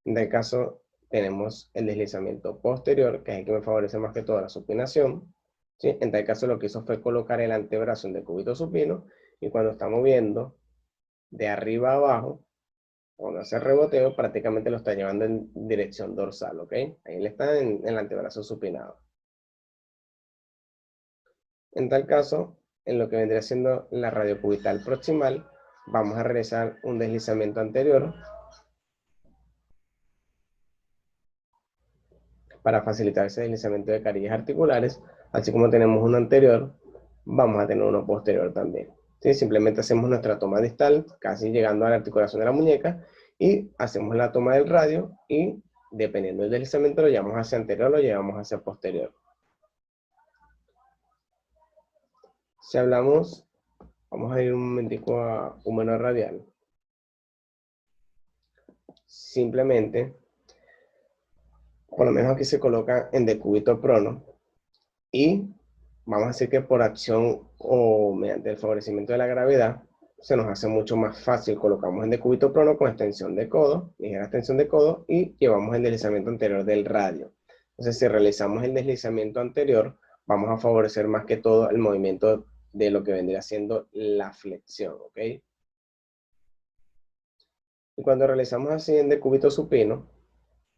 En este caso, tenemos el deslizamiento posterior, que es el que me favorece más que todo la supinación. ¿Sí? En tal caso, lo que hizo fue colocar el antebrazo en decúbito supino, y cuando estamos viendo de arriba a abajo, cuando hace reboteo, prácticamente lo está llevando en dirección dorsal, ¿ok? Ahí le está en el antebrazo supinado. En tal caso, en lo que vendría siendo la radiocubital proximal, vamos a realizar un deslizamiento anterior para facilitar ese deslizamiento de carillas articulares, así como tenemos uno anterior, vamos a tener uno posterior también. ¿Sí? Simplemente hacemos nuestra toma distal, casi llegando a la articulación de la muñeca, y hacemos la toma del radio, y dependiendo del deslizamiento lo llevamos hacia anterior o lo llevamos hacia posterior. Si hablamos, vamos a ir un momentico a humano radial. Simplemente, por lo menos aquí se coloca en decúbito prono, y vamos a decir que por acción o mediante el favorecimiento de la gravedad, se nos hace mucho más fácil. Colocamos en decúbito prono con extensión de codo, ligera extensión de codo, y llevamos el deslizamiento anterior del radio. Entonces, si realizamos el deslizamiento anterior, vamos a favorecer más que todo el movimiento de lo que vendría siendo la flexión, ¿ok? Y cuando realizamos así en decúbito supino,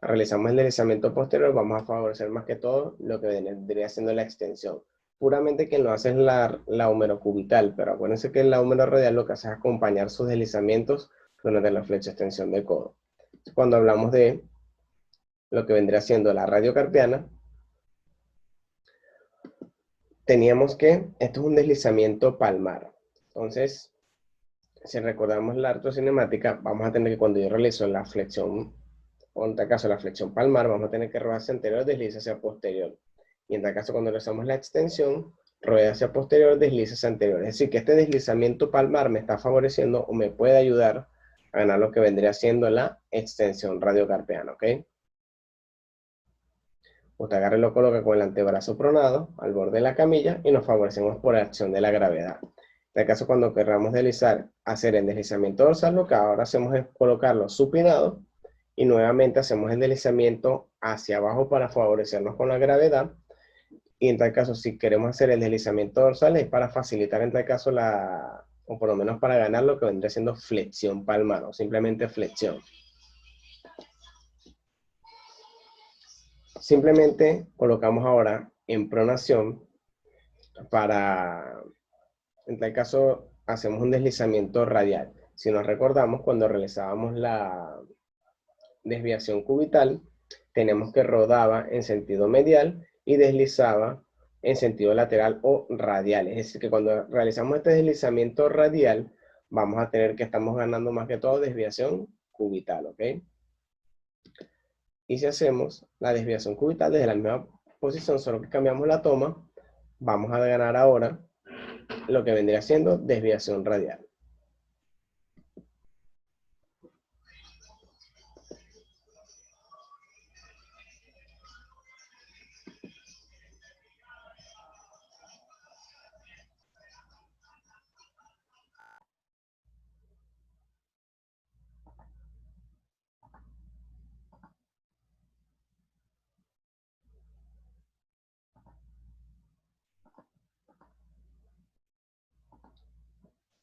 realizamos el deslizamiento posterior, vamos a favorecer más que todo lo que vendría siendo la extensión. Puramente quien lo hace es la humerocubital, pero acuérdense que la humeroradial lo que hace es acompañar sus deslizamientos durante la flecha extensión de codo. Cuando hablamos de lo que vendría siendo la radiocarpiana, teníamos que, esto es un deslizamiento palmar. Entonces, si recordamos la artrocinemática, vamos a tener que cuando yo realizo la flexión, o en tal caso la flexión palmar, vamos a tener que rodar hacia anterior, desliza hacia posterior. Y en tal caso, cuando realizamos la extensión, rueda hacia posterior, desliza hacia anterior. Es decir, que este deslizamiento palmar me está favoreciendo o me puede ayudar a ganar lo que vendría siendo la extensión radiocarpiana, ¿ok? Usted agarra y lo coloca con el antebrazo pronado al borde de la camilla y nos favorecemos por la acción de la gravedad. En el caso cuando queramos deslizar, hacer el deslizamiento dorsal, lo que ahora hacemos es colocarlo supinado y nuevamente hacemos el deslizamiento hacia abajo para favorecernos con la gravedad. Y en tal caso, si queremos hacer el deslizamiento dorsal, es para facilitar en tal caso o por lo menos para ganar lo que vendría siendo flexión palmar o simplemente flexión. Simplemente colocamos ahora en pronación para, en tal caso, hacemos un deslizamiento radial. Si nos recordamos, cuando realizábamos la desviación cubital, tenemos que rodaba en sentido medial y deslizaba en sentido lateral o radial. Es decir, que cuando realizamos este deslizamiento radial, vamos a tener que estamos ganando más que todo desviación cubital, ¿ok? Y si hacemos la desviación cubital desde la misma posición, solo que cambiamos la toma, vamos a ganar ahora lo que vendría siendo desviación radial.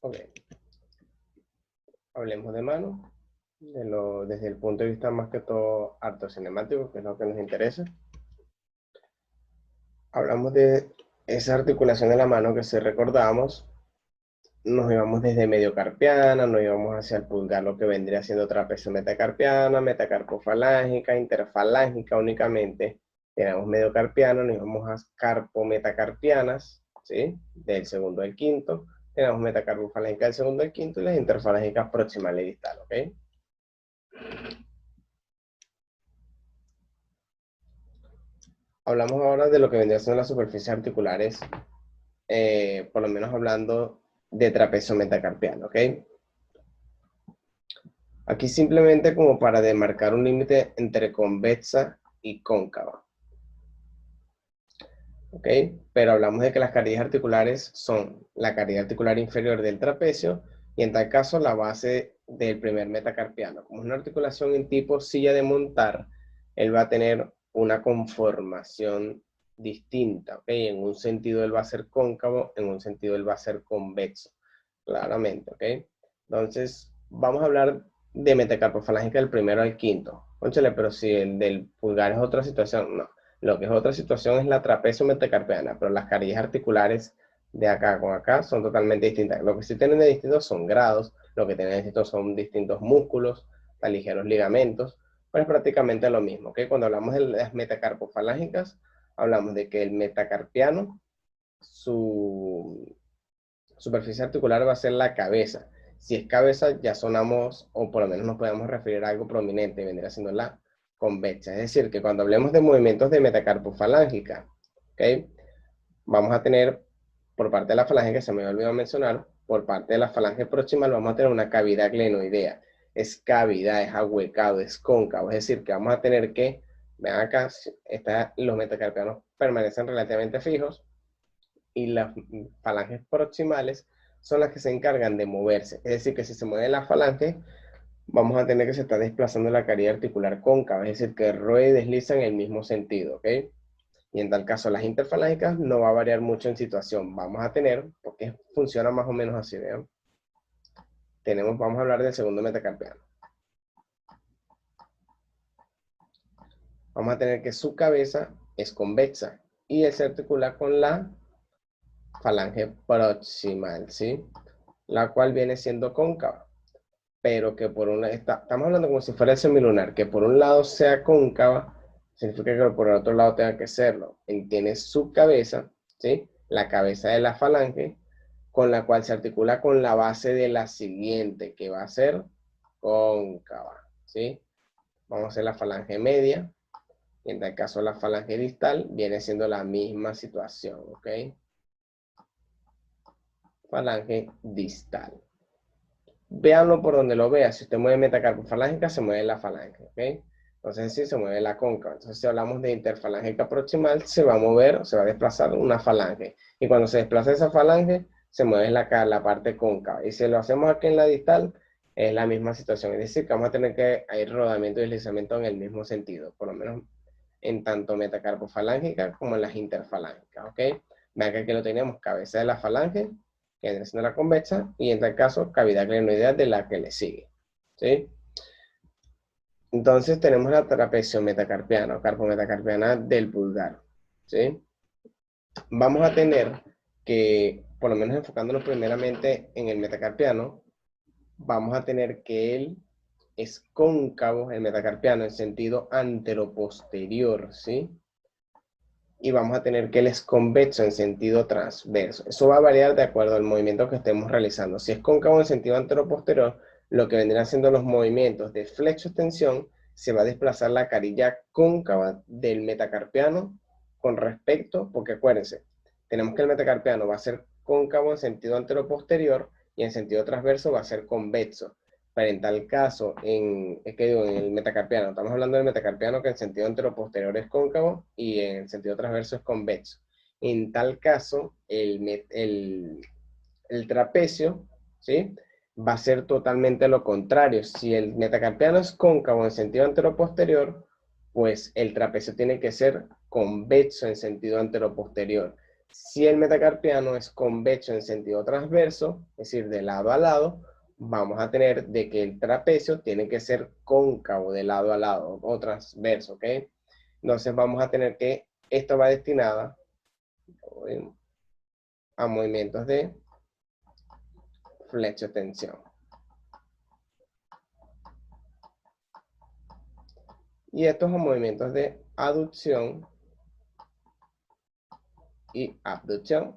Ok, hablemos de mano, desde el punto de vista más que todo artocinemático, que es lo que nos interesa. Hablamos de esa articulación de la mano que si recordamos, nos íbamos desde mediocarpiana, nos íbamos hacia el pulgar, lo que vendría siendo trapecio metacarpiana, metacarpofalángica, interfalángica únicamente. Tenemos mediocarpiano, nos íbamos a carpometacarpianas, ¿sí? Del segundo al quinto. Tenemos metacarpofalángica del segundo al quinto y las interfalángicas proximal y distal, ¿ok? Hablamos ahora de lo que vendría siendo las superficies articulares, por lo menos hablando de trapecio metacarpiano, ¿ok? Aquí simplemente como para demarcar un límite entre convexa y cóncava, ¿ok? Pero hablamos de que las carillas articulares son la carilla articular inferior del trapecio y en tal caso la base del primer metacarpiano. Como es una articulación en tipo silla de montar, él va a tener una conformación distinta, ¿ok? En un sentido él va a ser cóncavo, en un sentido él va a ser convexo, claramente, ¿ok? Entonces, vamos a hablar de metacarpofalángica del primero al quinto. Cónchale, pero si el del pulgar es otra situación, no. Lo que es otra situación es la trapecio metacarpiana, pero las carillas articulares de acá con acá son totalmente distintas. Lo que sí tienen de distintos son grados, lo que tienen de distintos son distintos músculos, ligeros ligamentos, pero es prácticamente lo mismo, ¿ok? Cuando hablamos de las metacarpofalángicas, hablamos de que el metacarpiano, su superficie articular va a ser la cabeza. Si es cabeza, ya sonamos, o por lo menos nos podemos referir a algo prominente, y vendría siendo la convexa. Es decir, que cuando hablemos de movimientos de metacarpofalángica, ¿ok? Vamos a tener, por parte de la falange, que se me olvidó mencionar, por parte de la falange proximal, vamos a tener una cavidad glenoidea. Es cavidad, es ahuecado, es cóncavo. Es decir, que vamos a tener que, vean acá, los metacarpianos permanecen relativamente fijos, y las falanges proximales son las que se encargan de moverse. Es decir, que si se mueve la falange, vamos a tener que se está desplazando la carilla articular cóncava, es decir, que rueda y desliza en el mismo sentido, ¿ok? Y en tal caso, las interfalángicas no va a variar mucho en situación. Vamos a tener, porque funciona más o menos así, ¿vean? Vamos a hablar del segundo metacarpiano. Vamos a tener que su cabeza es convexa y él se articula con la falange proximal, ¿sí? La cual viene siendo cóncava, pero que por una, estamos hablando como si fuera el semilunar, que por un lado sea cóncava, significa que por el otro lado tenga que serlo. Él tiene su cabeza, ¿sí? La cabeza de la falange, con la cual se articula con la base de la siguiente, que va a ser cóncava, ¿sí? Vamos a hacer la falange media, y en tal caso la falange distal viene siendo la misma situación, ¿ok? Falange distal. Véanlo por donde lo vea. Si usted mueve metacarpofalángica, se mueve la falange, ¿ok? Entonces, si se mueve la cóncava. Entonces, si hablamos de interfalángica proximal, se va a mover, se va a desplazar una falange. Y cuando se desplaza esa falange, se mueve la parte cóncava. Y si lo hacemos aquí en la distal, es la misma situación. Es decir, que vamos a tener que hay rodamiento y deslizamiento en el mismo sentido, por lo menos en tanto metacarpofalángica como en las interfalángicas, ¿ok? Vean que aquí lo tenemos, cabeza de la falange, que viene siendo la convexa, y en tal caso, cavidad glenoidea de la que le sigue, ¿sí? Entonces tenemos la trapecio metacarpiana o carpometacarpiana del pulgar, ¿sí? Vamos a tener que, por lo menos enfocándonos primeramente en el metacarpiano, vamos a tener que él es cóncavo, el metacarpiano, en sentido anteroposterior, ¿sí? y vamos a tener que él es convexo en sentido transverso. Eso va a variar de acuerdo al movimiento que estemos realizando. Si es cóncavo en sentido anteroposterior, lo que vendrían siendo los movimientos de flexo-extensión, se va a desplazar la carilla cóncava del metacarpiano con respecto, porque acuérdense, tenemos que el metacarpiano va a ser cóncavo en sentido anteroposterior y en sentido transverso va a ser convexo. Pero en tal caso, en el metacarpiano, estamos hablando del metacarpiano que en sentido anteroposterior es cóncavo y en sentido transverso es convexo. En tal caso, el trapecio, ¿sí? Va a ser totalmente lo contrario. Si el metacarpiano es cóncavo en sentido anteroposterior, pues el trapecio tiene que ser convexo en sentido anteroposterior. Si el metacarpiano es convexo en sentido transverso, es decir, de lado a lado, vamos a tener de que el trapecio tiene que ser cóncavo de lado a lado o transverso, ¿ok? Entonces vamos a tener que, esto va destinada a movimientos de flexo-extensión. Y estos son movimientos de aducción y abducción.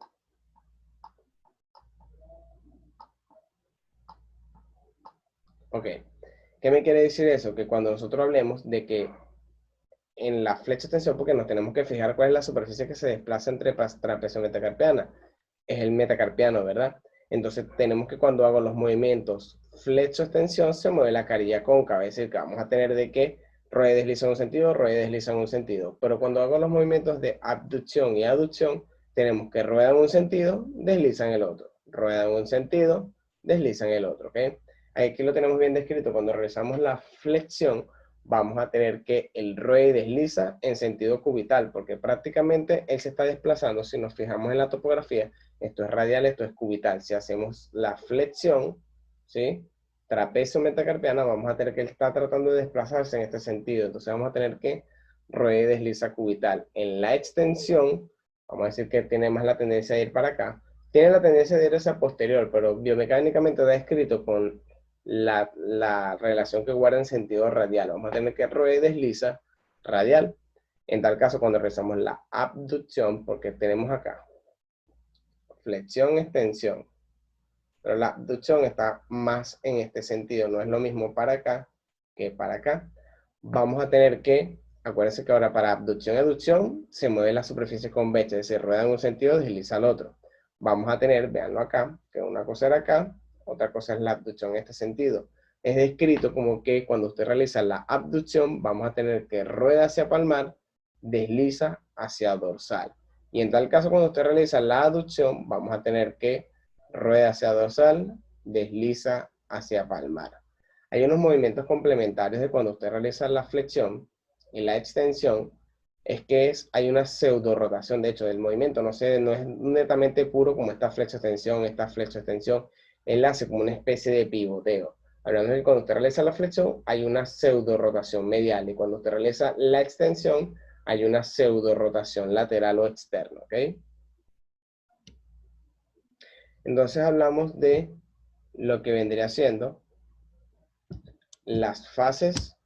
Ok, ¿qué me quiere decir eso? Que cuando nosotros hablemos de que en la flecha extensión, porque nos tenemos que fijar cuál es la superficie que se desplaza entre trapecio y metacarpiana, es el metacarpiano, ¿verdad? Entonces tenemos que cuando hago los movimientos flecho extensión se mueve la carilla cóncava, es decir, que vamos a tener de que rueda y desliza en un sentido, rueda y desliza en un sentido. Pero cuando hago los movimientos de abducción y aducción, tenemos que rueda en un sentido, desliza en el otro. Rueda en un sentido, desliza en el otro, ¿ok? Aquí lo tenemos bien descrito. Cuando realizamos la flexión, vamos a tener que el rueda y desliza en sentido cubital, porque prácticamente él se está desplazando, si nos fijamos en la topografía, esto es radial, esto es cubital. Si hacemos la flexión, ¿sí? Trapecio metacarpiana, vamos a tener que él está tratando de desplazarse en este sentido. Entonces vamos a tener que rueda y desliza cubital. En la extensión, vamos a decir que tiene más la tendencia de ir para acá. Tiene la tendencia de ir hacia posterior, pero biomecánicamente está escrito con la relación que guarda en sentido radial. Vamos a tener que rueda y desliza radial. En tal caso, cuando realizamos la abducción, porque tenemos acá flexión, extensión, pero la abducción está más en este sentido, no es lo mismo para acá que para acá. Vamos a tener que, acuérdense que ahora para abducción y aducción se mueve la superficie convexa, se rueda en un sentido, desliza al otro. Vamos a tener, véanlo acá, que una cosa era acá, otra cosa es la abducción en este sentido. Es descrito como que cuando usted realiza la abducción, vamos a tener que rueda hacia palmar, desliza hacia dorsal. Y en tal caso, cuando usted realiza la aducción, vamos a tener que rueda hacia dorsal, desliza hacia palmar. Hay unos movimientos complementarios de cuando usted realiza la flexión y la extensión, es que hay una pseudo rotación, de hecho, del movimiento, no es netamente puro como esta flexión, él hace como una especie de pivoteo. Hablando de que cuando usted realiza la flexión, hay una pseudo rotación medial, y cuando usted realiza la extensión, hay una pseudo rotación lateral o externa, ¿ok? Entonces hablamos de lo que vendría siendo las fases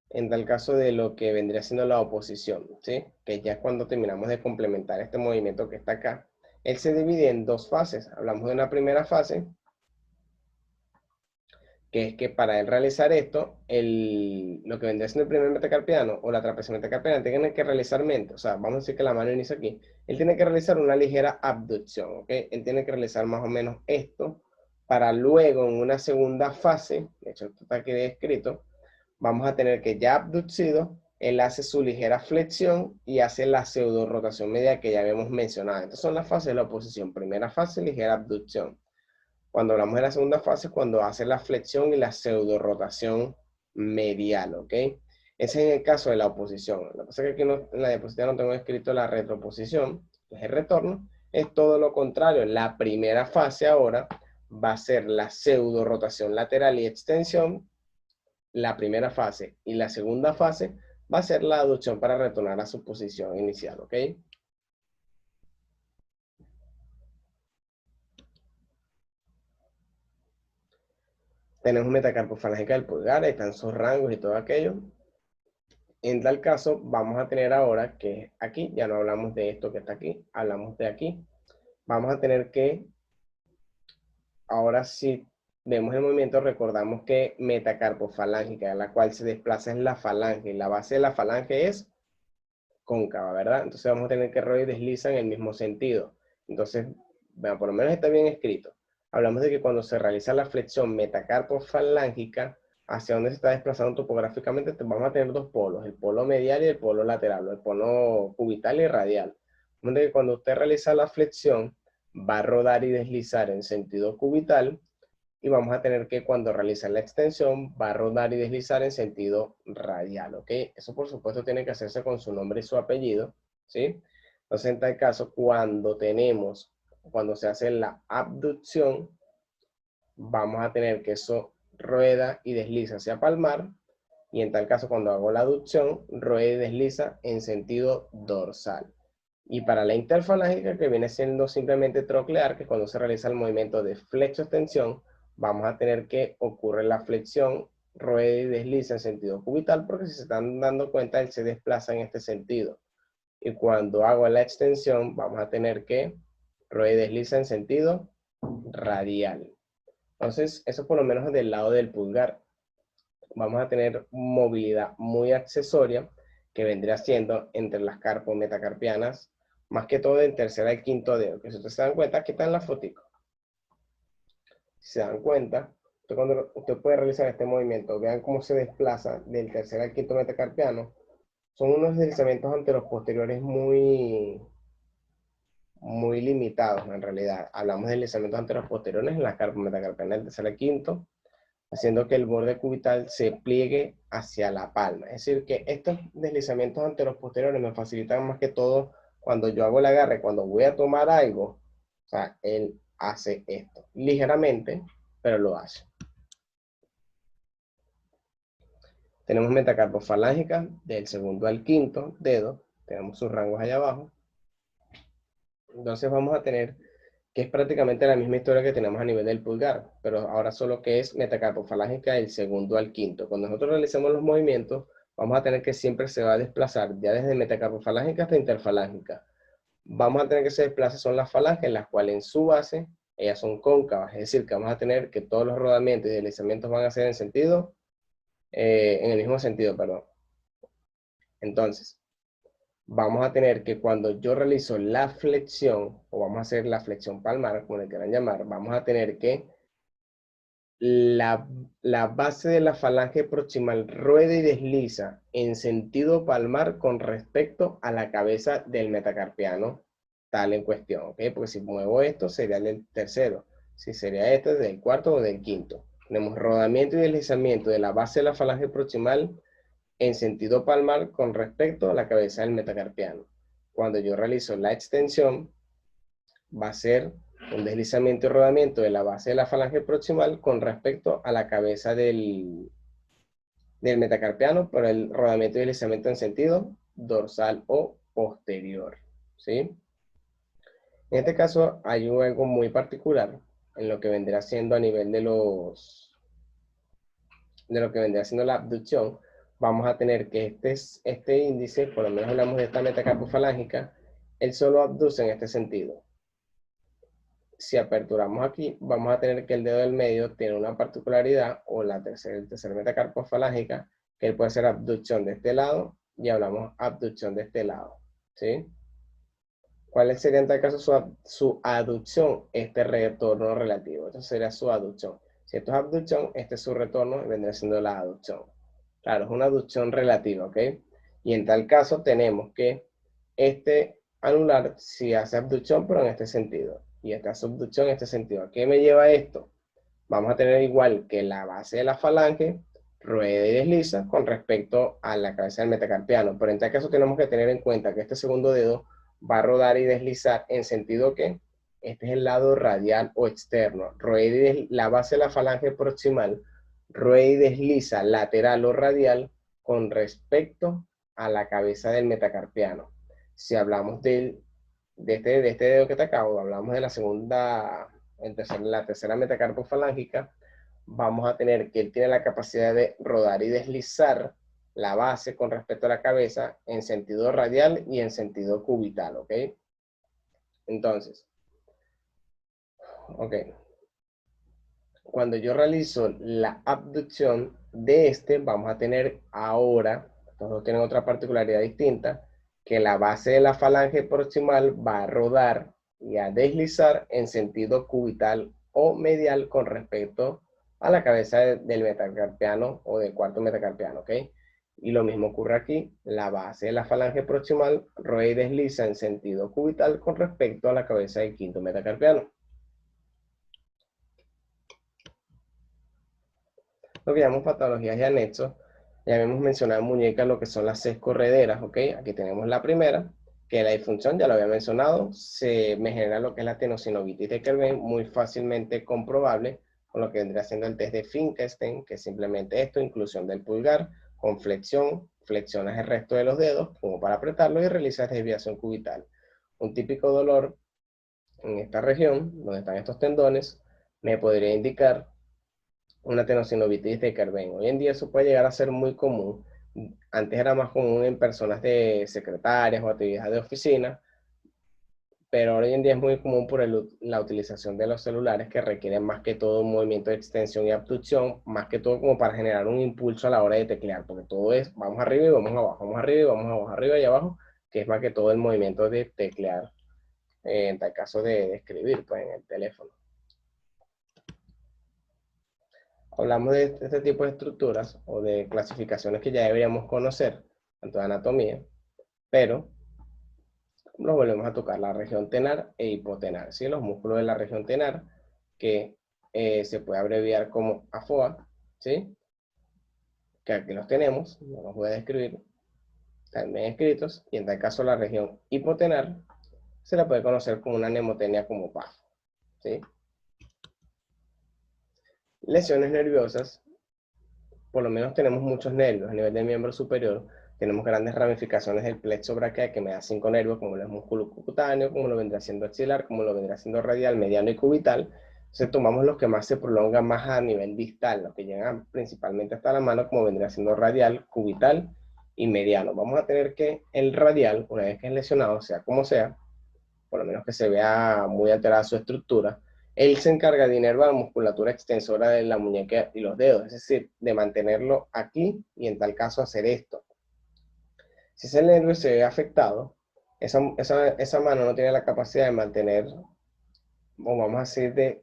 en tal caso de lo que vendría siendo la oposición, ¿sí? Que ya cuando terminamos de complementar este movimiento que está acá, él se divide en dos fases. Hablamos de una primera fase, que es que para él realizar esto, lo que vendría siendo el primer metacarpiano o la trapecio metacarpiana tiene que realizar mente, o sea, vamos a decir que la mano inicia aquí, él tiene que realizar una ligera abducción, ¿ok? Él tiene que realizar más o menos esto, para luego en una segunda fase, de hecho esto está aquí descrito, vamos a tener que ya abducido, él hace su ligera flexión y hace la pseudo rotación media que ya habíamos mencionado. Estas son las fases de la oposición. Primera fase, ligera abducción. Cuando hablamos de la segunda fase, cuando hace la flexión y la pseudo rotación medial, ¿ok? Ese es en el caso de la oposición. Lo que pasa es que aquí en la diapositiva no tengo escrito la retroposición, que es el retorno. Es todo lo contrario. La primera fase ahora va a ser la pseudo rotación lateral y extensión, la primera fase, y la segunda fase va a ser la aducción para retornar a su posición inicial, ¿ok? Tenemos metacarpo falágica del pulgar, ahí están sus rangos y todo aquello. En tal caso, vamos a tener ahora que aquí, ya no hablamos de esto que está aquí, hablamos de aquí. Vamos a tener que, ahora sí, vemos el movimiento, recordamos que metacarpofalángica, la cual se desplaza es la falange, y la base de la falange es cóncava, ¿verdad? Entonces vamos a tener que Roy desliza en el mismo sentido. Entonces, bueno, por lo menos está bien escrito. Hablamos de que cuando se realiza la flexión metacarpofalángica, hacia donde se está desplazando topográficamente, vamos a tener dos polos, el polo medial y el polo lateral, el polo cubital y radial. Donde que cuando usted realiza la flexión, va a rodar y deslizar en sentido cubital, y vamos a tener que cuando realiza la extensión va a rodar y deslizar en sentido radial, ¿ok? Eso por supuesto tiene que hacerse con su nombre y su apellido, ¿sí? Entonces en tal caso cuando se hace la abducción, vamos a tener que eso rueda y desliza hacia palmar, y en tal caso cuando hago la aducción, rueda y desliza en sentido dorsal. Y para la interfalángica, que viene siendo simplemente troclear, que cuando se realiza el movimiento de flexo-extensión, vamos a tener que ocurre la flexión, rueda y desliza en sentido cubital, porque si se están dando cuenta, él se desplaza en este sentido. Y cuando hago la extensión, vamos a tener que rueda y desliza en sentido radial. Entonces, eso por lo menos del lado del pulgar. Vamos a tener movilidad muy accesoria, que vendría siendo entre las carpo-metacarpianas, más que todo del tercer al quinto dedo, que si ustedes se dan cuenta, aquí está en la fotico. Si se dan cuenta, cuando usted puede realizar este movimiento, vean cómo se desplaza del tercer al quinto metacarpiano, son unos deslizamientos anteros posteriores muy limitados en realidad. Hablamos de deslizamientos anteros posteriores en la carpo-metacarpiana del tercer al quinto, haciendo que el borde cubital se pliegue hacia la palma. Es decir, que estos deslizamientos anteros posteriores me facilitan más que todo cuando yo hago el agarre, cuando voy a tomar algo, o sea, él hace esto, ligeramente, pero lo hace. Tenemos metacarpofalángica del segundo al quinto dedo, tenemos sus rangos allá abajo. Entonces vamos a tener que es prácticamente la misma historia que tenemos a nivel del pulgar, pero ahora solo que es metacarpofalángica del segundo al quinto. Cuando nosotros realicemos los movimientos, vamos a tener que siempre se va a desplazar, ya desde metacarpofalángica hasta interfalángica. Vamos a tener que se desplace son las falanges, las cuales en su base, ellas son cóncavas, es decir, que vamos a tener que todos los rodamientos y deslizamientos van a ser en el mismo sentido, perdón. Entonces, vamos a tener que cuando yo realizo la flexión, o vamos a hacer la flexión palmar, como le quieran llamar, vamos a tener que la base de la falange proximal rueda y desliza en sentido palmar con respecto a la cabeza del metacarpiano tal en cuestión, ¿ok? Porque si muevo esto sería el tercero, si sería este del cuarto o del quinto. Tenemos rodamiento y deslizamiento de la base de la falange proximal en sentido palmar con respecto a la cabeza del metacarpiano. Cuando yo realizo la extensión, va a ser un deslizamiento y rodamiento de la base de la falange proximal con respecto a la cabeza del metacarpiano, pero el rodamiento y deslizamiento en sentido dorsal o posterior, ¿sí? En este caso hay algo muy particular en lo que vendrá siendo a nivel de lo que vendría siendo la abducción. Vamos a tener que este índice, por lo menos hablamos de esta metacarpofalángica, él solo abduce en este sentido. Si aperturamos aquí, vamos a tener que el dedo del medio tiene una particularidad, o el tercer metacarpofalángica, que él puede hacer abducción de este lado, y hablamos abducción de este lado, ¿sí? ¿Cuál sería en tal caso su aducción? Este retorno relativo. Esto sería su aducción. Si esto es abducción, este es su retorno y vendría siendo la aducción. Claro, es una aducción relativa, ¿ok? Y en tal caso tenemos que este anular si hace abducción, pero en este sentido. Y esta subducción en este sentido. ¿A qué me lleva esto? Vamos a tener igual que la base de la falange, rueda y desliza con respecto a la cabeza del metacarpiano. Pero en tal caso tenemos que tener en cuenta que este segundo dedo va a rodar y deslizar en sentido que este es el lado radial o externo. La base de la falange proximal rueda y desliza lateral o radial con respecto a la cabeza del metacarpiano. Si hablamos de este dedo que te acabo, hablamos de la la tercera metacarpofalángica, vamos a tener que él tiene la capacidad de rodar y deslizar la base con respecto a la cabeza en sentido radial y en sentido cubital, ¿ok? Entonces, ok. Cuando yo realizo la abducción de vamos a tener ahora, estos tienen otra particularidad distinta, que la base de la falange proximal va a rodar y a deslizar en sentido cubital o medial con respecto a la cabeza del metacarpiano o del cuarto metacarpiano, ¿ok? Y lo mismo ocurre aquí, la base de la falange proximal rueda y desliza en sentido cubital con respecto a la cabeza del quinto metacarpiano. Lo que llamamos patologías y anexos. Ya habíamos mencionado en muñecas lo que son las 6 correderas, ¿ok? Aquí tenemos la primera, que la disfunción, ya lo había mencionado, me genera lo que es la tenosinovitis de Kerben, muy fácilmente comprobable, con lo que vendría siendo el test de Finkelstein, que es simplemente esto, inclusión del pulgar, con flexión, flexionas el resto de los dedos, como para apretarlo, y realizas desviación cubital. Un típico dolor en esta región, donde están estos tendones, me podría indicar una tenosinovitis de Kerben. Hoy en día eso puede llegar a ser muy común. Antes era más común en personas de secretarias o actividades de oficina, pero hoy en día es muy común por la utilización de los celulares que requieren más que todo un movimiento de extensión y abducción, más que todo como para generar un impulso a la hora de teclear, porque todo es vamos arriba y vamos abajo, vamos arriba y vamos abajo, arriba y abajo, que es más que todo el movimiento de teclear, en tal caso de escribir pues, en el teléfono. Hablamos de este tipo de estructuras o de clasificaciones que ya deberíamos conocer, tanto de anatomía, pero nos volvemos a tocar la región tenar e hipotenar, ¿sí? Los músculos de la región tenar, que se puede abreviar como AFOA, ¿sí? Que aquí los tenemos, no los voy a describir, están bien escritos, y en tal caso la región hipotenar se la puede conocer como una mnemotecnia como PAF, ¿sí? Lesiones nerviosas, por lo menos tenemos muchos nervios a nivel del miembro superior, tenemos grandes ramificaciones del plexo braquial que me da 5 nervios, como el músculo cutáneo, como lo vendrá siendo axilar, como lo vendrá siendo radial, mediano y cubital. Entonces tomamos los que más se prolongan más a nivel distal, los que llegan principalmente hasta la mano, como vendría siendo radial, cubital y mediano. Vamos a tener que el radial, una vez que es lesionado, sea como sea, por lo menos que se vea muy alterada su estructura, él se encarga de inervar la musculatura extensora de la muñeca y los dedos, es decir, de mantenerlo aquí y en tal caso hacer esto. Si ese nervio se ve afectado, esa mano no tiene la capacidad de mantener, o vamos a decir, de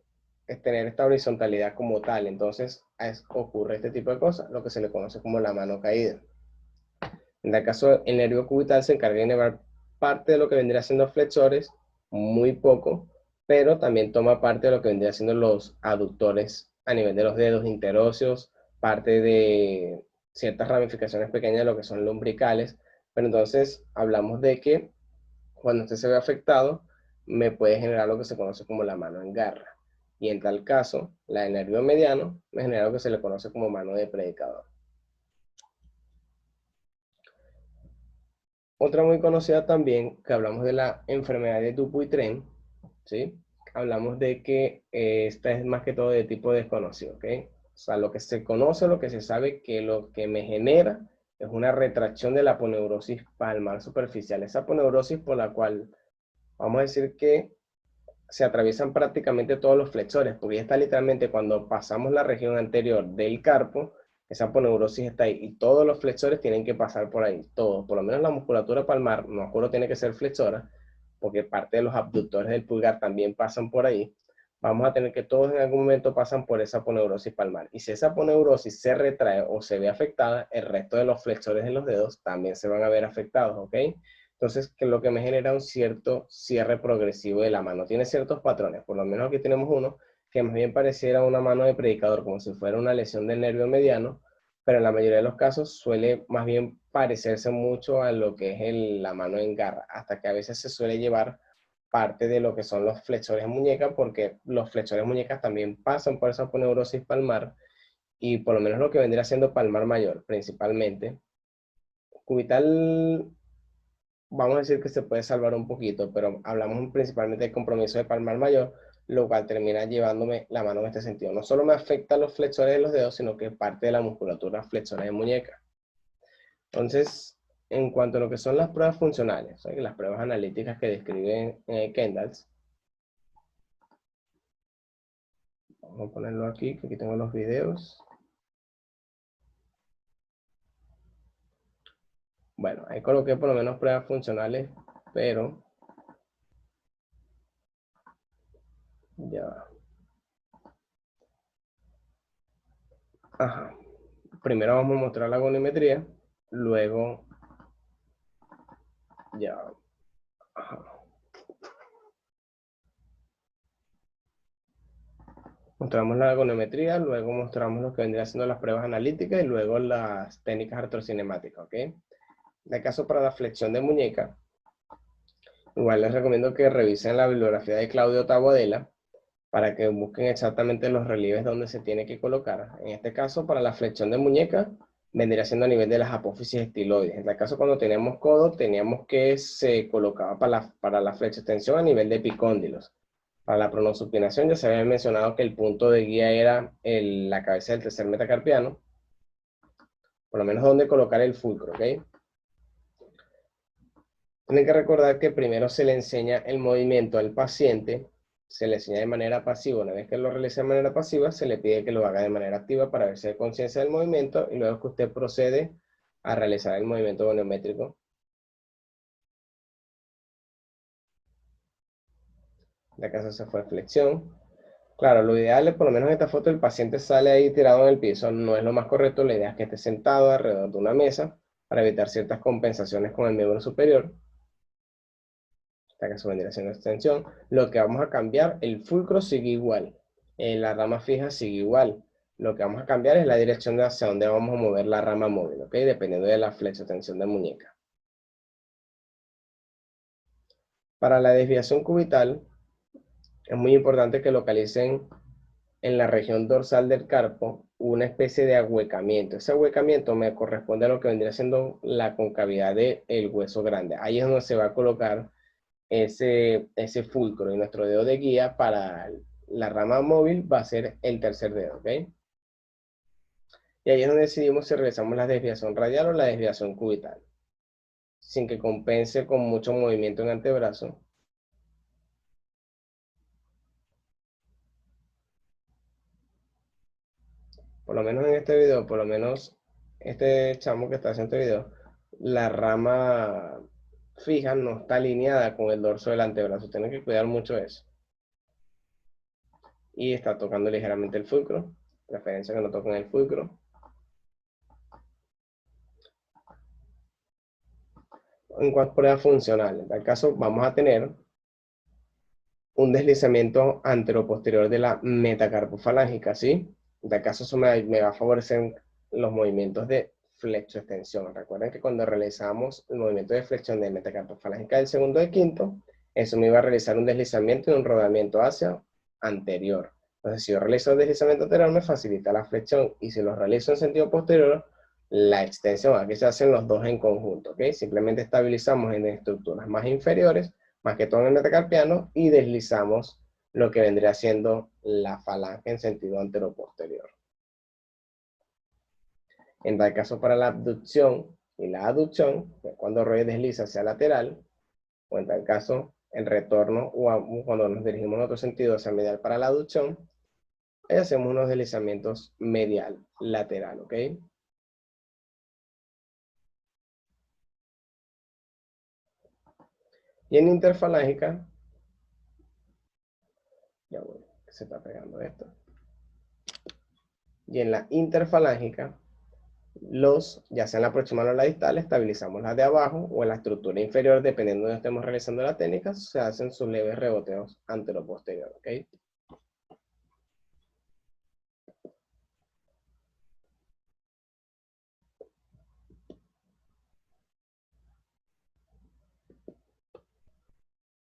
tener esta horizontalidad como tal. Entonces ocurre este tipo de cosas, lo que se le conoce como la mano caída. En el caso, el nervio cubital se encarga de inervar parte de lo que vendría siendo flexores, muy poco, pero también toma parte de lo que vendría siendo los aductores a nivel de los dedos interóseos, parte de ciertas ramificaciones pequeñas de lo que son lumbricales. Pero entonces hablamos de que cuando usted se ve afectado, me puede generar lo que se conoce como la mano en garra. Y en tal caso, la del nervio mediano me genera lo que se le conoce como mano de predicador. Otra muy conocida también, que hablamos de la enfermedad de Dupuytren, ¿sí? Hablamos de que esta es más que todo de tipo desconocido, ¿ok? O sea, lo que se conoce, lo que se sabe que lo que me genera es una retracción de la aponeurosis palmar superficial. Esa aponeurosis por la cual vamos a decir que se atraviesan prácticamente todos los flexores, porque ya está literalmente cuando pasamos la región anterior del carpo, esa aponeurosis está ahí, y todos los flexores tienen que pasar por ahí, todos, por lo menos la musculatura palmar, no juro tiene que ser flexora, porque parte de los abductores del pulgar también pasan por ahí. Vamos a tener que todos en algún momento pasan por esa aponeurosis palmar, y si esa aponeurosis se retrae o se ve afectada, el resto de los flexores de los dedos también se van a ver afectados, ¿ok? Entonces, que lo que me genera un cierto cierre progresivo de la mano. Tiene ciertos patrones, por lo menos aquí tenemos uno que más bien pareciera una mano de predicador, como si fuera una lesión del nervio mediano, pero en la mayoría de los casos suele más bien parecerse mucho a lo que es la mano en garra, hasta que a veces se suele llevar parte de lo que son los flexores de muñeca, porque los flexores de muñecas también pasan por esa aponeurosis palmar, y por lo menos lo que vendría siendo palmar mayor, principalmente. Cubital vamos a decir que se puede salvar un poquito, pero hablamos principalmente del compromiso de palmar mayor, lo cual termina llevándome la mano en este sentido. No solo me afecta los flexores de los dedos, sino que parte de la musculatura flexora de muñeca. Entonces, en cuanto a lo que son las pruebas funcionales, o sea, las pruebas analíticas que describen Kendalls, vamos a ponerlo aquí, que aquí tengo los videos. Bueno, ahí coloqué por lo menos pruebas funcionales, pero ya va. Ajá. Primero vamos a mostrar la volumetría, luego ya. Ajá. Mostramos la volumetría, luego mostramos lo que vendría siendo las pruebas analíticas y luego las técnicas artrocinemáticas, ¿ok? De caso para la flexión de muñeca, igual les recomiendo que revisen la bibliografía de Claudio Taboadella para que busquen exactamente los relieves donde se tiene que colocar. En este caso, para la flexión de muñeca, vendría siendo a nivel de las apófisis estiloides. En este caso, cuando teníamos codo, teníamos que se colocaba para la flexoextensión a nivel de epicóndilos. Para la pronosupinación ya se había mencionado que el punto de guía era la cabeza del tercer metacarpiano, por lo menos donde colocar el fulcro, ¿ok? Tienen que recordar que primero se le enseña el movimiento al paciente, se le enseña de manera pasiva. Una vez que lo realice de manera pasiva, se le pide que lo haga de manera activa para ver si hay conciencia del movimiento y luego que usted procede a realizar el movimiento volumétrico. La casa se fue flexión. Claro, lo ideal es, por lo menos en esta foto, el paciente sale ahí tirado en el piso. No es lo más correcto, la idea es que esté sentado alrededor de una mesa para evitar ciertas compensaciones con el miembro superior. Esta caso vendría siendo extensión. Lo que vamos a cambiar, el fulcro sigue igual. La rama fija sigue igual. Lo que vamos a cambiar es la dirección de hacia donde vamos a mover la rama móvil, ¿ok? Dependiendo de la flexotensión de muñeca. Para la desviación cubital, es muy importante que localicen en la región dorsal del carpo una especie de ahuecamiento. Ese ahuecamiento me corresponde a lo que vendría siendo la concavidad del hueso grande. Ahí es donde se va a colocar ese fulcro y nuestro dedo de guía para la rama móvil va a ser el tercer dedo, ¿ok? Y ahí es donde decidimos si realizamos la desviación radial o la desviación cubital, sin que compense con mucho movimiento en antebrazo. Por lo menos en este video, por lo menos este chamo que está haciendo este video, la rama fija no está alineada con el dorso del antebrazo. Tienen que cuidar mucho eso. Y está tocando ligeramente el fulcro. Preferencia que no toquen el fulcro. En cuanto a pruebas funcionales, en tal caso vamos a tener un deslizamiento anteroposterior de la metacarpofalángica, ¿sí? En tal caso eso me va a favorecer los movimientos de flexoextensión. Recuerden que cuando realizamos el movimiento de flexión de metacarpofalángica del segundo y quinto, eso me iba a realizar un deslizamiento y un rodamiento hacia anterior. Entonces, si yo realizo el deslizamiento anterior, me facilita la flexión, y si lo realizo en sentido posterior, la extensión. Aquí se hacen los dos en conjunto, ¿ok? Simplemente estabilizamos en estructuras más inferiores, más que todo en el metacarpiano, y deslizamos lo que vendría siendo la falange en sentido anteroposterior. En tal caso, para la abducción y la aducción, que es cuando Roy desliza hacia lateral, o en tal caso, el retorno, o cuando nos dirigimos en otro sentido hacia medial para la aducción, ahí hacemos unos deslizamientos medial, lateral, ¿ok? Y en interfalángica, ya voy, se está pegando esto. Y en la interfalángica, ya sea en la proximal o la distal, estabilizamos la de abajo o en la estructura inferior, dependiendo de donde estemos realizando la técnica, se hacen sus leves reboteos anteroposterior, ¿ok?